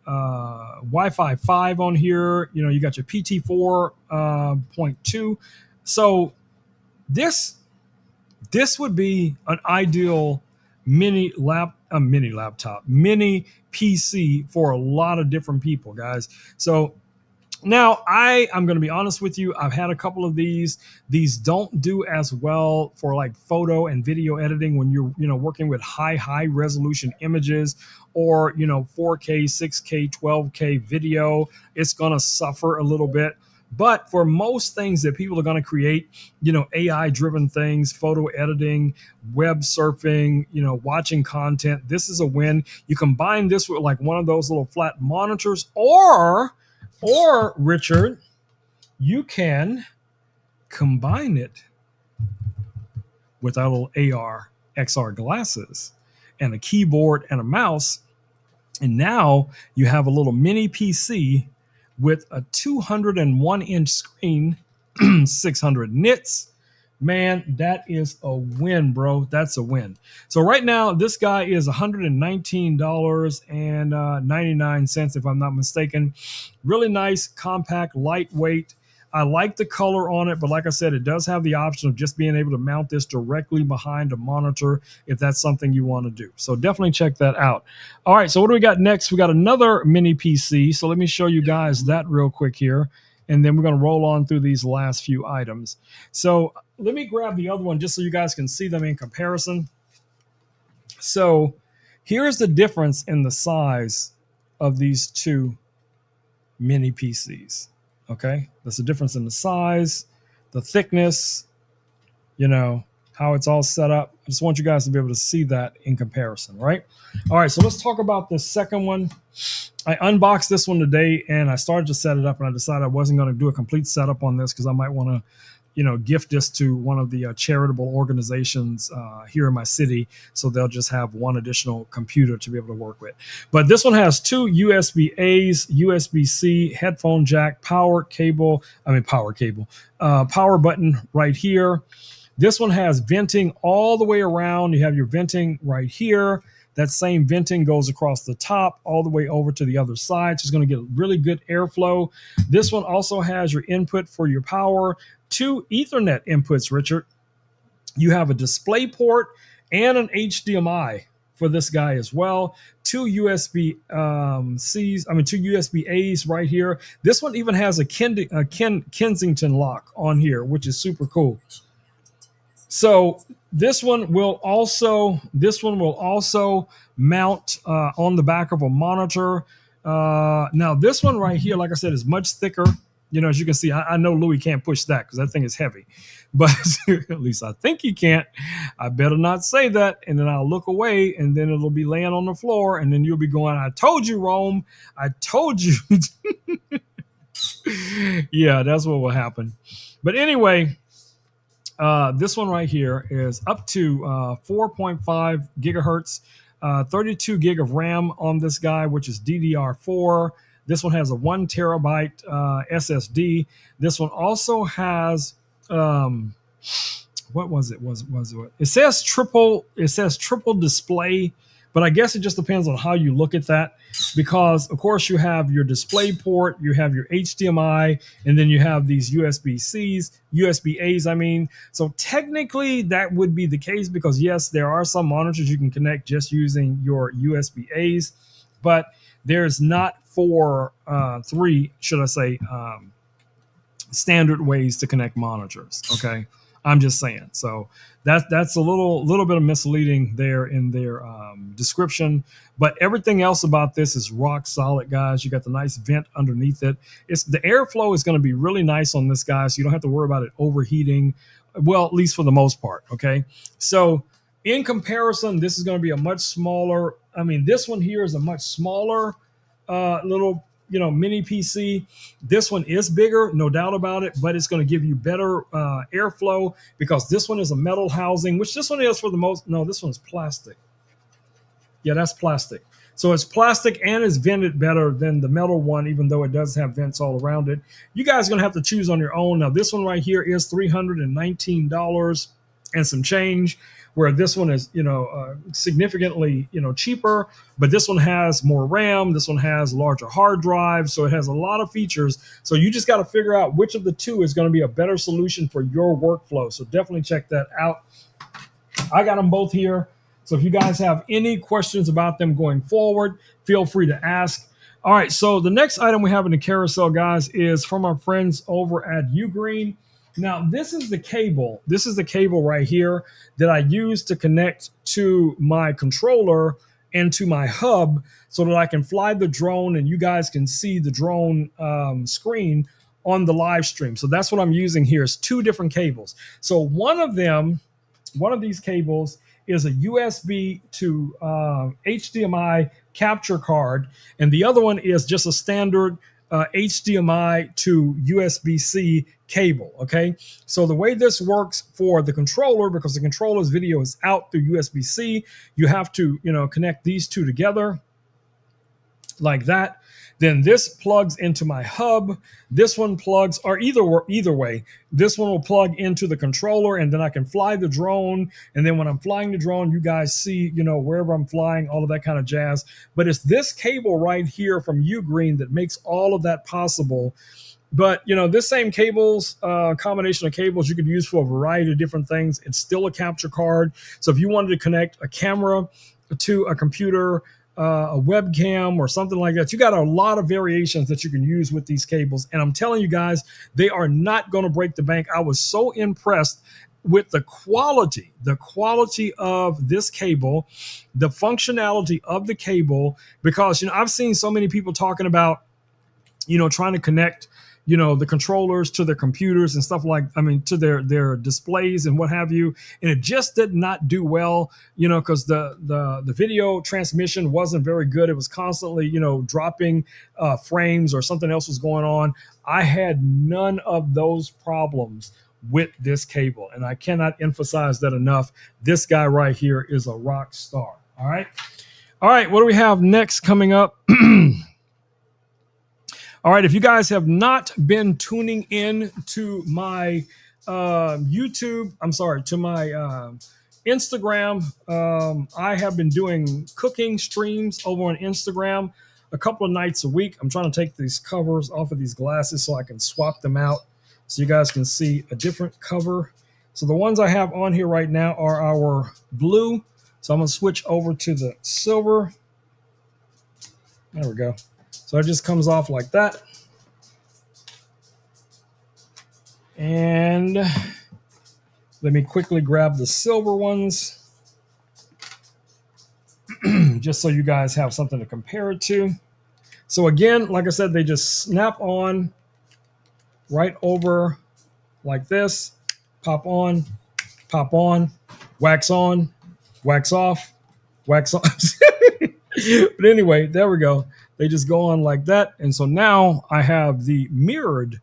Wi-Fi 5 on here. You got your PT 4.2. So this would be an ideal mini PC for a lot of different people, guys. So Now, I'm going to be honest with you. I've had a couple of these. These don't do as well for like photo and video editing when you're, working with high resolution images or, 4K, 6K, 12K video. It's going to suffer a little bit. But for most things that people are going to create, AI driven things, photo editing, web surfing, watching content, this is a win. You combine this with like one of those little flat monitors, or Richard, you can combine it with our little AR XR glasses and a keyboard and a mouse. And now you have a little mini PC with a 201-inch screen, 600 nits. Man, that is a win, bro. That's a win. So right now, this guy is $119.99, if I'm not mistaken. Really nice, compact, lightweight. I like the color on it, but like I said, it does have the option of just being able to mount this directly behind a monitor if that's something you want to do. So definitely check that out. All right, so what do we got next? We got another mini PC. So let me show you guys that real quick here, and then we're going to roll on through these last few items. So let me grab the other one just so you guys can see them in comparison. So here's the difference in the size of these two mini PCs. Okay, that's the difference in the size, the thickness, how it's all set up. I just want you guys to be able to see that in comparison, right? All right, so let's talk about the second one. I unboxed this one today and I started to set it up, and I decided I wasn't going to do a complete setup on this because I might want to gift this to one of the charitable organizations here in my city, so they'll just have one additional computer to be able to work with. But this one has two USB-A's, USB-C, headphone jack, power button right here. This one has venting all the way around. You have your venting right here. That same venting goes across the top all the way over to the other side. So it's going to get really good airflow. This one also has your input for your power, two Ethernet inputs, Richard. You have a display port and an HDMI for this guy as well. Two USB two USB A's right here. This one even has a Kensington lock on here, which is super cool. So this one will also mount on the back of a monitor. Now this one right here, like I said, is much thicker. As you can see, I know Louis can't push that because that thing is heavy, but at least I think he can't. I better not say that, and then I'll look away, and then it'll be laying on the floor, and then you'll be going, "I told you, Rome. I told you." Yeah, that's what will happen. But anyway. This one right here is up to 4.5 gigahertz, 32 gig of RAM on this guy, which is DDR4. This one has a 1 terabyte SSD. This one also has what was it? It says triple display, but I guess it just depends on how you look at that, because of course you have your display port, you have your HDMI, and then you have these USB-A's, I mean. So technically that would be the case, because yes, there are some monitors you can connect just using your USB-A's, but there's not three, should I say, standard ways to connect monitors. Okay. I'm just saying. So that's a little bit of misleading there in their description, but everything else about this is rock solid, guys. You got the nice vent underneath it. The airflow is going to be really nice on this guy, so you don't have to worry about it overheating. Well, at least for the most part. Okay. So in comparison, this is going to be a much smaller. I mean, this one here is a much smaller little mini PC. This one is bigger, no doubt about it, but it's going to give you better airflow, because this one is a metal housing, which this one is for the most. No, this one's plastic. Yeah, that's plastic. So it's plastic and it's vented better than the metal one, even though it does have vents all around it. You guys are going to have to choose on your own. Now, this one right here is $319 and some change, where this one is, significantly, cheaper, but this one has more RAM. This one has larger hard drive. So it has a lot of features. So you just got to figure out which of the two is going to be a better solution for your workflow. So definitely check that out. I got them both here. So if you guys have any questions about them going forward, feel free to ask. All right, so the next item we have in the carousel, guys, is from our friends over at Ugreen. Now, this is the cable. This is the cable right here that I use to connect to my controller and to my hub so that I can fly the drone and you guys can see the drone screen on the live stream. So that's what I'm using here is two different cables. So one of these cables is a USB to HDMI capture card, and the other one is just a standard HDMI to USB-C cable. Okay, so the way this works for the controller, because the controller's video is out through USB-C, you have to connect these two together like that. Then this plugs into my hub. This one plugs, or either way, this one will plug into the controller, and then I can fly the drone. And then when I'm flying the drone, you guys see, wherever I'm flying, all of that kind of jazz. But it's this cable right here from Ugreen that makes all of that possible. But this same cables, combination of cables, you could use for a variety of different things. It's still a capture card. So if you wanted to connect a camera to a computer, a webcam or something like that, you got a lot of variations that you can use with these cables. And I'm telling you guys, they are not going to break the bank. I was so impressed with the quality of this cable, the functionality of the cable, because I've seen so many people talking about trying to connect the controllers to their computers and stuff to their displays and what have you. And it just did not do well, because the video transmission wasn't very good. It was constantly, dropping frames or something else was going on. I had none of those problems with this cable. And I cannot emphasize that enough. This guy right here is a rock star. All right. All right. What do we have next coming up? All right, if you guys have not been tuning in to my YouTube, to my Instagram, I have been doing cooking streams over on Instagram a couple of nights a week. I'm trying to take these covers off of these glasses so I can swap them out so you guys can see a different cover. So the ones I have on here right now are our blue. So I'm going to switch over to the silver. There we go. So it just comes off like that. And let me quickly grab the silver ones just so you guys have something to compare it to. So again, like I said, they just snap on right over like this, pop on, wax on, wax off, wax on. But anyway, there we go. They just go on like that. And so now I have the mirrored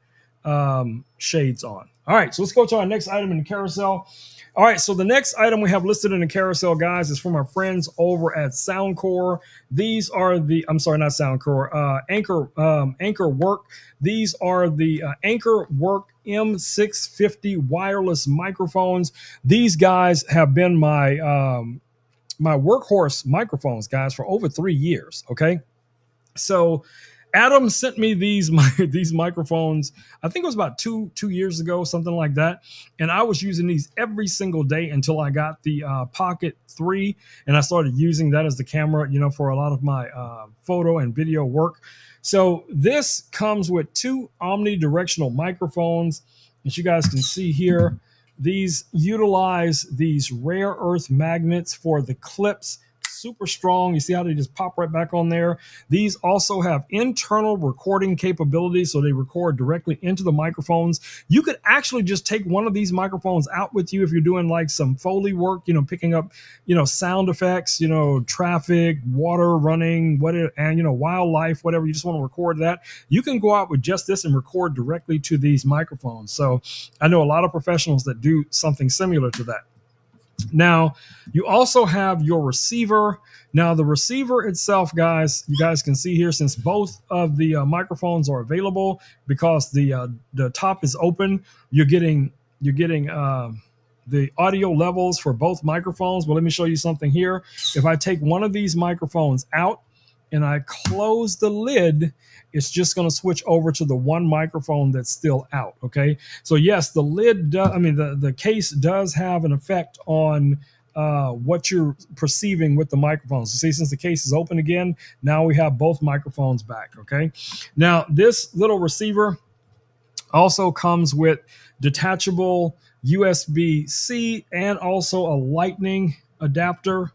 shades on. All right, so let's go to our next item in the carousel. All right, so the next item we have listed in the carousel, guys, is from our friends over at Soundcore. These are the, I'm sorry, not Soundcore, Anchor Work. These are the Anchor Work M650 wireless microphones. These guys have been my my workhorse microphones, guys, for over 3 years. Okay, so Adam sent me these microphones. I think it was about two years ago, something like that. And I was using these every single day until I got the Pocket 3, and I started using that as the camera, for a lot of my photo and video work. So this comes with two omnidirectional microphones, as you guys can see here. These utilize these rare earth magnets for the clips. Super strong. You see how they just pop right back on there. These also have internal recording capabilities, so they record directly into the microphones. You could actually just take one of these microphones out with you if you're doing like some Foley work, picking up, sound effects, traffic, water running, whatever, and wildlife, whatever. You just want to record that. You can go out with just this and record directly to these microphones. So I know a lot of professionals that do something similar to that. Now, you also have your receiver. Now, the receiver itself, guys, you guys can see here, since both of the microphones are available, because the top is open, you're getting the audio levels for both microphones. But let me show you something here. If I take one of these microphones out and I close the lid, it's just going to switch over to the one microphone that's still out. Okay, so yes, the lid the case does have an effect on what you're perceiving with the microphones. You see, since the case is open again, now we have both microphones back. Okay. Now this little receiver also comes with detachable USB-C and also a lightning adapter.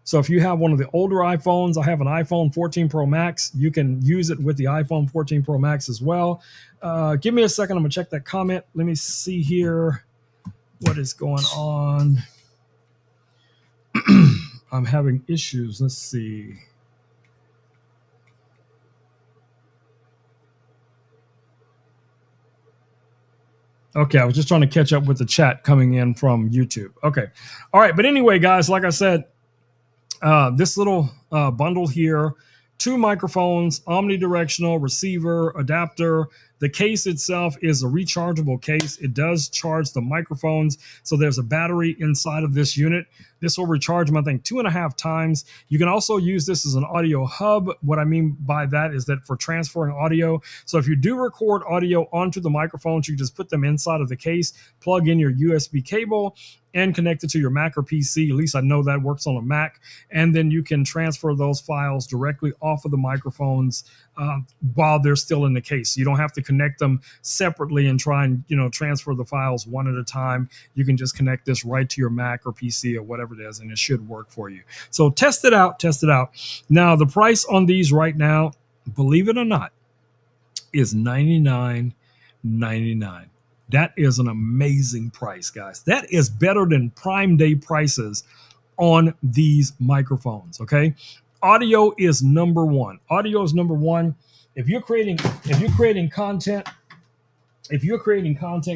So if you have one of the older iPhones, I have an iPhone 14 Pro Max, you can use it with the iPhone 14 Pro Max as well. Give me a second, I'm gonna check that comment. Let me see here what is going on. I'm having issues. Let's see. Okay, I was just trying to catch up with the chat coming in from YouTube. Okay. All right. But anyway, guys, like I said, this little bundle here, 2 microphones, omnidirectional receiver, adapter. The case itself is a rechargeable case. It does charge the microphones. So there's a battery inside of this unit. This will recharge them, I think, 2.5 times. You can also use this as an audio hub. What I mean by that is that for transferring audio. So if you do record audio onto the microphones, you just put them inside of the case, plug in your USB cable, and connect it to your Mac or PC. At least I know that works on a Mac. And then you can transfer those files directly off of the microphones while they're still in the case. You don't have to connect them separately and try and transfer the files one at a time. You can just connect this right to your Mac or PC or whatever it is, and it should work for you. So test it out. Test it out. Now, the price on these right now, believe it or not, is $99.99. That is an amazing price, guys. That is better than Prime Day prices on these microphones. Okay, audio is number one. Audio is number one. If you're creating content,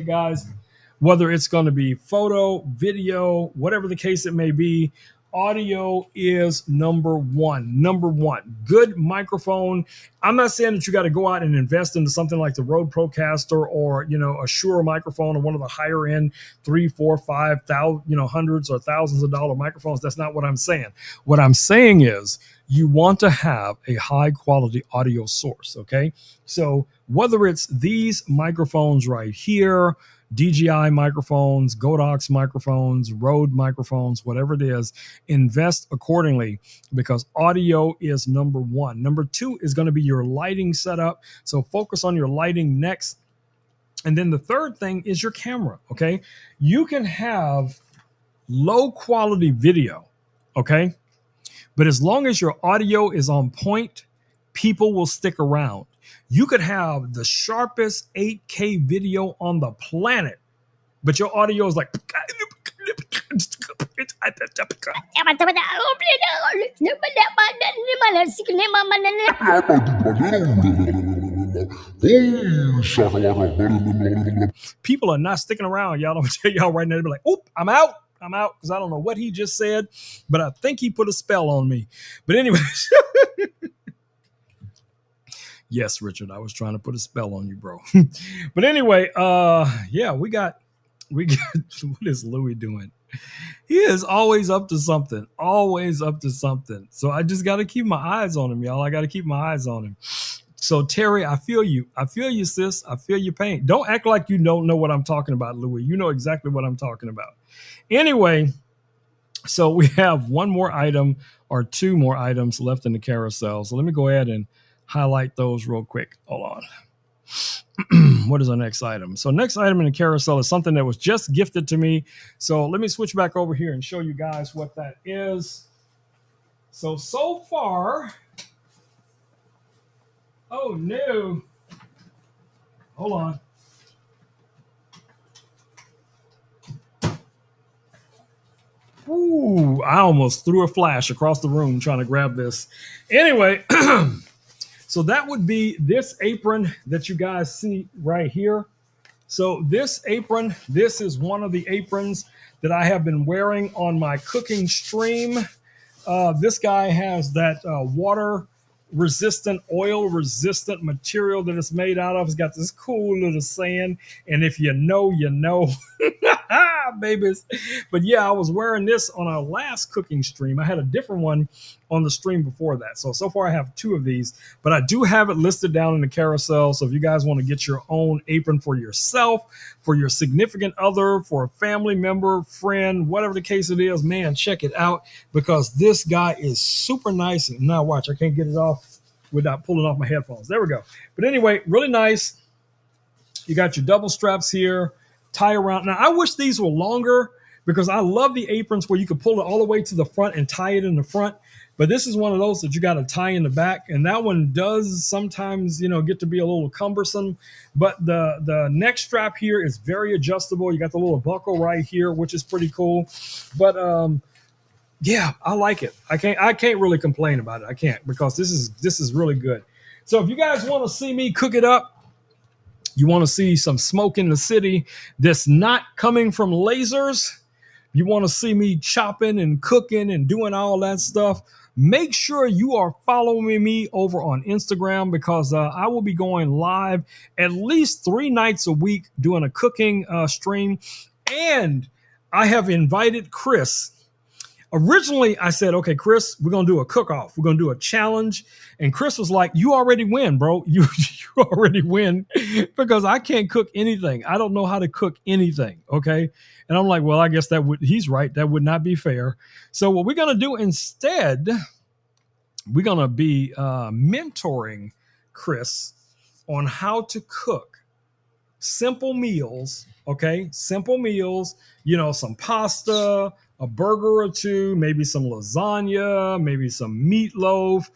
guys, whether it's going to be photo, video, whatever the case it may be, audio is number one. Number one. Good microphone. I'm not saying that you got to go out and invest into something like the Rode Procaster or a Shure microphone or one of the higher end 3, 4, 5 thousand, hundreds or thousands of dollar microphones. That's not what I'm saying. What I'm saying is you want to have a high quality audio source. Okay, so whether it's these microphones right here, DJI microphones, Godox microphones, Rode microphones, whatever it is, invest accordingly because audio is number one. Number two is going to be your lighting setup. So focus on your lighting next. And then the third thing is your camera. Okay. You can have low quality video. Okay. But as long as your audio is on point, people will stick around. You could have the sharpest 8K video on the planet, but your audio is like people are not sticking around. Y'all, don't tell y'all right now. They'll be like, "Oop, I'm out because I don't know what he just said, but I think he put a spell on me." But anyway. Yes, Richard, I was trying to put a spell on you, bro. But anyway, yeah, we got what is Louis doing? He is always up to something, So I just got to keep my eyes on him, y'all. I got to keep my eyes on him. So Terry, I feel you, sis. I feel your pain. Don't act like you don't know what I'm talking about, Louis. You know exactly what I'm talking about. Anyway, so we have one more item or 2 more items left in the carousel. So let me go ahead and highlight those real quick. Hold on. What is our next item? So next item in the carousel is something that was just gifted to me. So let me switch back over here and show you guys what that is. So far, oh no, hold on. Ooh, I almost threw a flash across the room trying to grab this. Anyway, so that would be this apron that you guys see right here. So this apron, this is one of the aprons that I have been wearing on my cooking stream. This guy has that water resistant, oil resistant material that it's made out of. It's got this cool little saying, and if you know, you know. Babies. But yeah, I was wearing this on our last cooking stream. I had a different one on the stream before that. So far I have two of these, but I do have it listed down in the carousel. So if you guys want to get your own apron for yourself, for your significant other, for a family member, friend, whatever the case it is, man, check it out because this guy is super nice. And now watch, I can't get it off without pulling off my headphones. There we go. But anyway, really nice. You got your double straps here, tie around. Now, I wish these were longer because I love the aprons where you can pull it all the way to the front and tie it in the front. But this is one of those that you got to tie in the back. And that one does sometimes, get to be a little cumbersome. But the neck strap here is very adjustable. You got the little buckle right here, which is pretty cool. But yeah, I like it. I can't really complain about it. I can't because this is really good. So if you guys want to see me cook it up, you want to see some smoke in the city that's not coming from lasers, you want to see me chopping and cooking and doing all that stuff, make sure you are following me over on Instagram because I will be going live at least 3 nights a week doing a cooking stream. And I have invited Chris. Originally, I said, okay, Chris, we're going to do a cook-off. We're going to do a challenge. And Chris was like, you already win, bro. You already win because I can't cook anything. I don't know how to cook anything, okay? And I'm like, well, I guess he's right. That would not be fair. So what we're going to do instead, we're going to be mentoring Chris on how to cook simple meals, okay? Simple meals, some pasta, a burger or two, maybe some lasagna, maybe some meatloaf,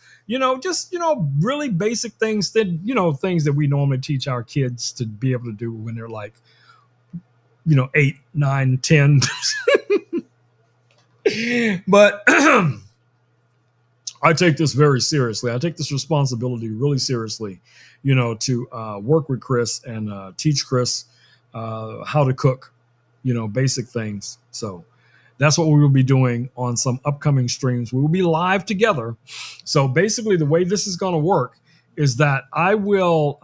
just, really basic things that, things that we normally teach our kids to be able to do when they're like, 8, 9, 10. But I take this very seriously. I take this responsibility really seriously, to work with Chris and teach Chris how to cook, basic things. So that's what we will be doing on some upcoming streams. We will be live together. So basically the way this is going to work is that I will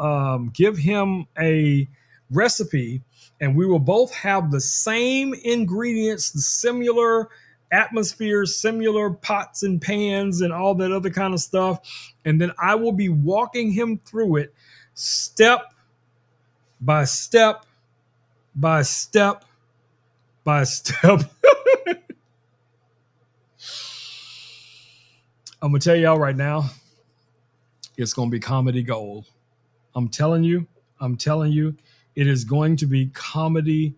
give him a recipe and we will both have the same ingredients, the similar atmospheres, similar pots and pans and all that other kind of stuff. And then I will be walking him through it step by step by step by step. I'm going to tell y'all right now, it's going to be comedy gold. I'm telling you, it is going to be comedy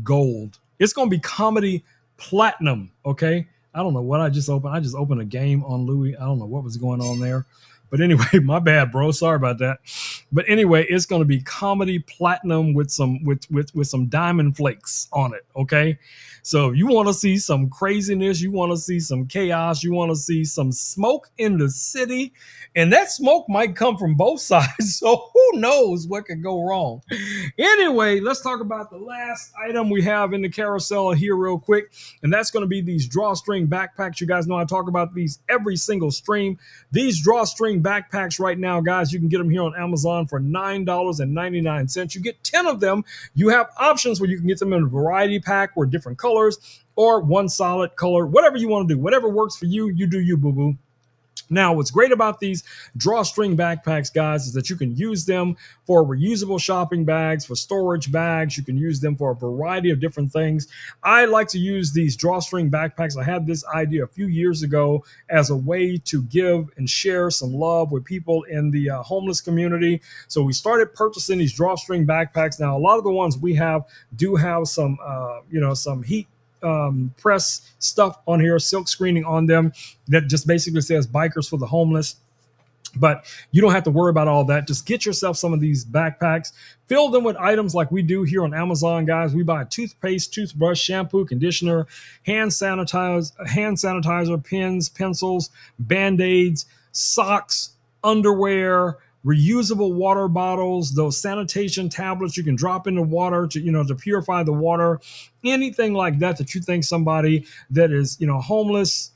gold. It's going to be comedy platinum, okay? I don't know what I just opened. I just opened a game on Louis. I don't know what was going on there. But anyway, my bad, bro. Sorry about that. But anyway, it's going to be comedy platinum with some diamond flakes on it, okay? So you want to see some craziness, you want to see some chaos, you want to see some smoke in the city, and that smoke might come from both sides. So who knows what could go wrong? Anyway, let's talk about the last item we have in the carousel here real quick, and that's going to be these drawstring backpacks. You guys know I talk about these every single stream. These drawstring backpacks right now, guys, you can get them here on Amazon for $9.99. You get 10 of them. You have options where you can get them in a variety pack or different colors or one solid color, whatever you want to do, whatever works for you, you do you, boo-boo. Now, what's great about these drawstring backpacks, guys, is that you can use them for reusable shopping bags, for storage bags. You can use them for a variety of different things. I like to use these drawstring backpacks. I had this idea a few years ago as a way to give and share some love with people in the homeless community. So we started purchasing these drawstring backpacks. Now, a lot of the ones we have do have some, some heat press stuff on here, silk screening on them that just basically says bikers for the homeless. But you don't have to worry about all that. Just get yourself some of these backpacks, fill them with items like we do here on Amazon, guys. We buy toothpaste, toothbrush, shampoo, conditioner, hand sanitizer, pens, pencils, Band-Aids, socks, underwear, reusable water bottles, those sanitation tablets you can drop in the water to purify the water, anything like that you think somebody that is homeless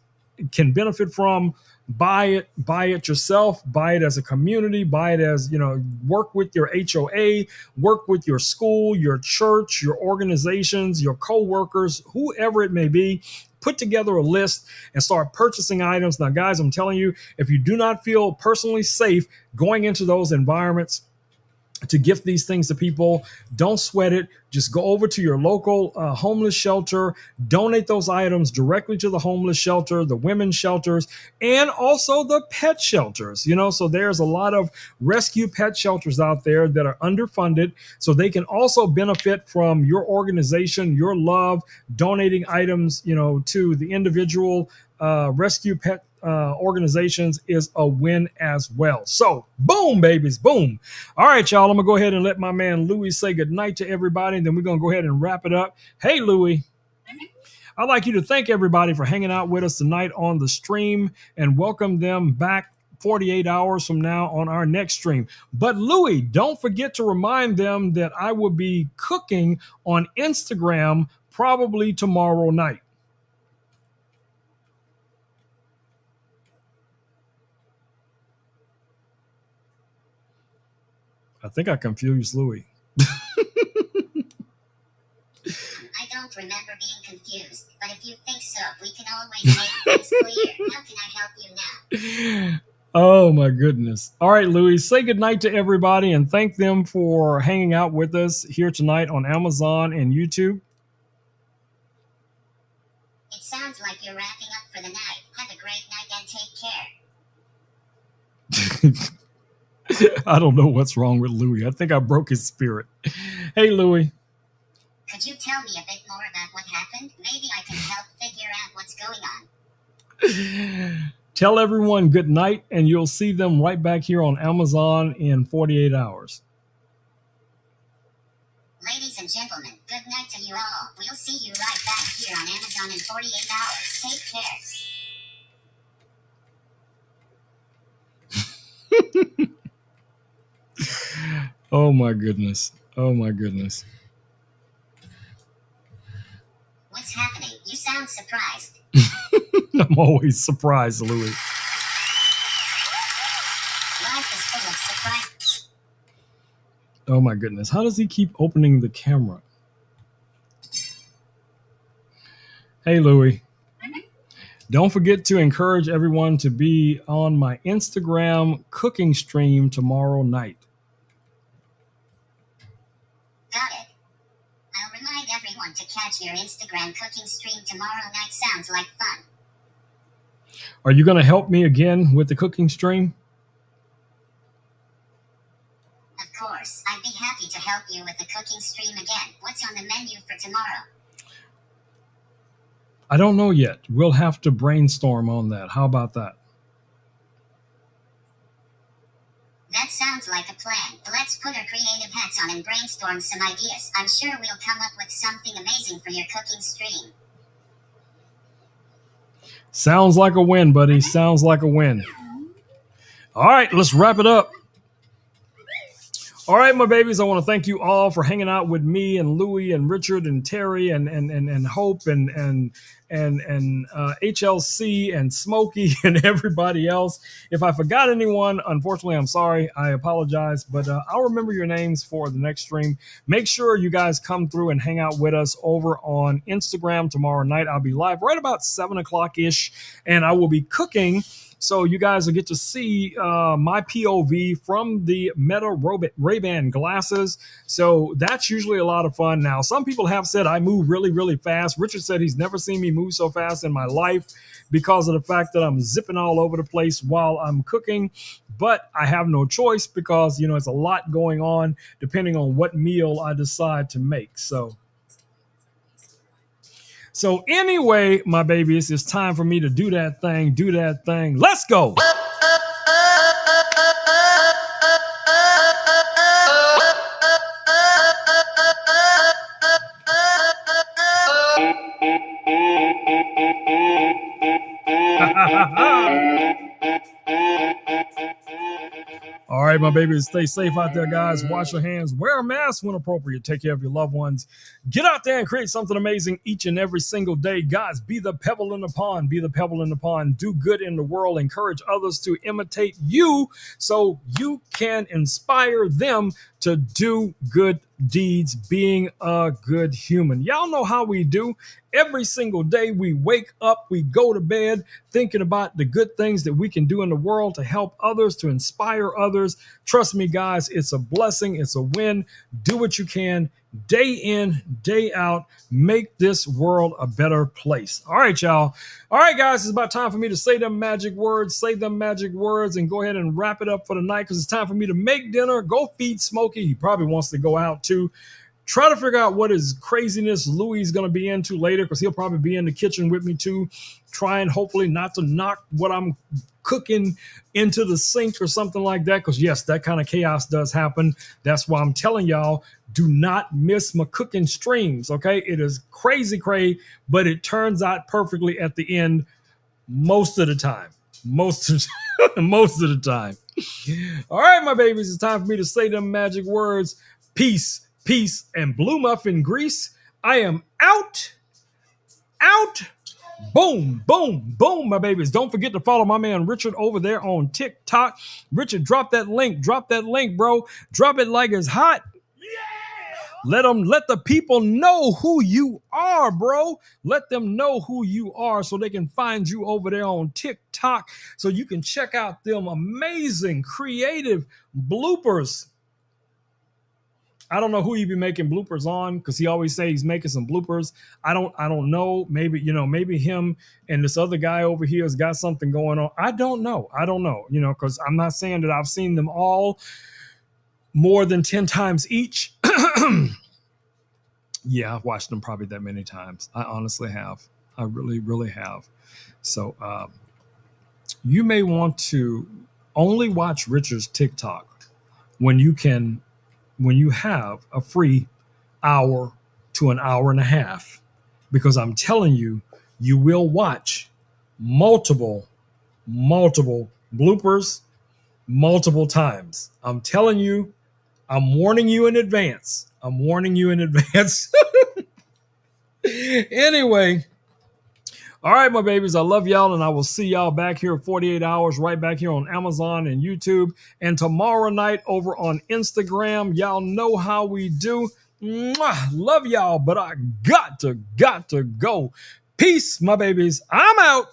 can benefit from. buy it yourself, buy it as a community, buy it as, work with your HOA, work with your school, your church, your organizations, your co-workers, whoever it may be. Put together a list and start purchasing items. Now, guys, I'm telling you, if you do not feel personally safe going into those environments to gift these things to people, don't sweat it. Just go over to your local homeless shelter, donate those items directly to the homeless shelter, the women's shelters, and also the pet shelters. So there's a lot of rescue pet shelters out there that are underfunded, so they can also benefit from your organization, your love, donating items, to the individual rescue pet organizations is a win as well. So boom, babies, boom. All right, y'all, I'm gonna go ahead and let my man Louis say goodnight to everybody, and then we're gonna go ahead and wrap it up. Hey, Louis, I'd like you to thank everybody for hanging out with us tonight on the stream and welcome them back 48 hours from now on our next stream. But Louis, don't forget to remind them that I will be cooking on Instagram probably tomorrow night. I think I confused Louis. I don't remember being confused, but if you think so, we can always make things clear. How can I help you now? Oh my goodness. All right, Louis, say goodnight to everybody and thank them for hanging out with us here tonight on Amazon and YouTube. It sounds like you're wrapping up for the night. Have a great night and take care. I don't know what's wrong with Louis. I think I broke his spirit. Hey, Louis. Could you tell me a bit more about what happened? Maybe I can help figure out what's going on. Tell everyone good night, and you'll see them right back here on Amazon in 48 hours. Ladies and gentlemen, good night to you all. We'll see you right back here on Amazon in 48 hours. Take care. Oh my goodness. Oh my goodness. What's happening? You sound surprised. I'm always surprised, Louis. Life is full of surprises. Oh my goodness. How does he keep opening the camera? Hey, Louis. Don't forget to encourage everyone to be on my Instagram cooking stream tomorrow night. Got it. I'll remind everyone to catch your Instagram cooking stream tomorrow night. Sounds like fun. Are you going to help me again with the cooking stream? Of course, I'd be happy to help you with the cooking stream again. What's on the menu for tomorrow? I don't know yet. We'll have to brainstorm on that. How about that? That sounds like a plan. Let's put our creative hats on and brainstorm some ideas. I'm sure we'll come up with something amazing for your cooking stream. Sounds like a win, buddy. Sounds like a win. All right, let's wrap it up. All right, my babies, I want to thank you all for hanging out with me and Louie and Richard and Terry and Hope and HLC and Smokey and everybody else. If I forgot anyone, unfortunately, I'm sorry. I apologize, but I'll remember your names for the next stream. Make sure you guys come through and hang out with us over on Instagram tomorrow night. I'll be live right about 7 o'clock-ish, and I will be cooking. So you guys will get to see my POV from the Meta Ray-Ban glasses. So that's usually a lot of fun. Now, some people have said I move really, really fast. Richard said he's never seen me move so fast in my life because of the fact that I'm zipping all over the place while I'm cooking. But I have no choice because, it's a lot going on depending on what meal I decide to make. So anyway, my babies, it's time for me to do that thing. Let's go. All right, my babies, stay safe out there, guys. Wash your hands, wear a mask when appropriate, take care of your loved ones. Get out there and create something amazing each and every single day. Guys, be the pebble in the pond, be the pebble in the pond. Do good in the world, encourage others to imitate you so you can inspire them to do good deeds, being a good human. Y'all know how we do. Every single day we wake up, we go to bed thinking about the good things that we can do in the world to help others, to inspire others. Trust me, guys, it's a blessing. It's a win. Do what you can day in, day out. Make this world a better place. All right, y'all. All right, guys, it's about time for me to say them magic words, and go ahead and wrap it up for the night because it's time for me to make dinner, go feed Smokey. He probably wants to go out too. Try to figure out what his craziness Louis is going to be into later because he'll probably be in the kitchen with me too, trying hopefully not to knock what I'm cooking into the sink or something like that because, yes, that kind of chaos does happen. That's why I'm telling y'all, do not miss my cooking streams, okay? It is crazy, but it turns out perfectly at the end most of the time. Most of the time. All right, my babies, it's time for me to say them magic words. Peace, and blue muffin grease. I am out. Boom, my babies. Don't forget to follow my man Richard over there on TikTok. Richard, drop that link, bro. Drop it like it's hot. Let the people know who you are, bro. Let them know who you are so they can find you over there on TikTok so you can check out them amazing creative bloopers. I don't know who he be making bloopers on because he always say he's making some bloopers. I don't know. Maybe him and this other guy over here has got something going on. I don't know. Because I'm not saying that I've seen them all more than 10 times each. Yeah, I've watched them probably that many times. I honestly have. I really, really have. So you may want to only watch Richard's TikTok when you have a free hour to an hour and a half, because I'm telling you, you will watch multiple bloopers multiple times. I'm telling you, I'm warning you in advance. Anyway, all right, my babies, I love y'all, and I will see y'all back here 48 hours, right back here on Amazon and YouTube, and tomorrow night over on Instagram. Y'all know how we do. Mwah, love y'all, but I got to go. Peace, my babies. I'm out.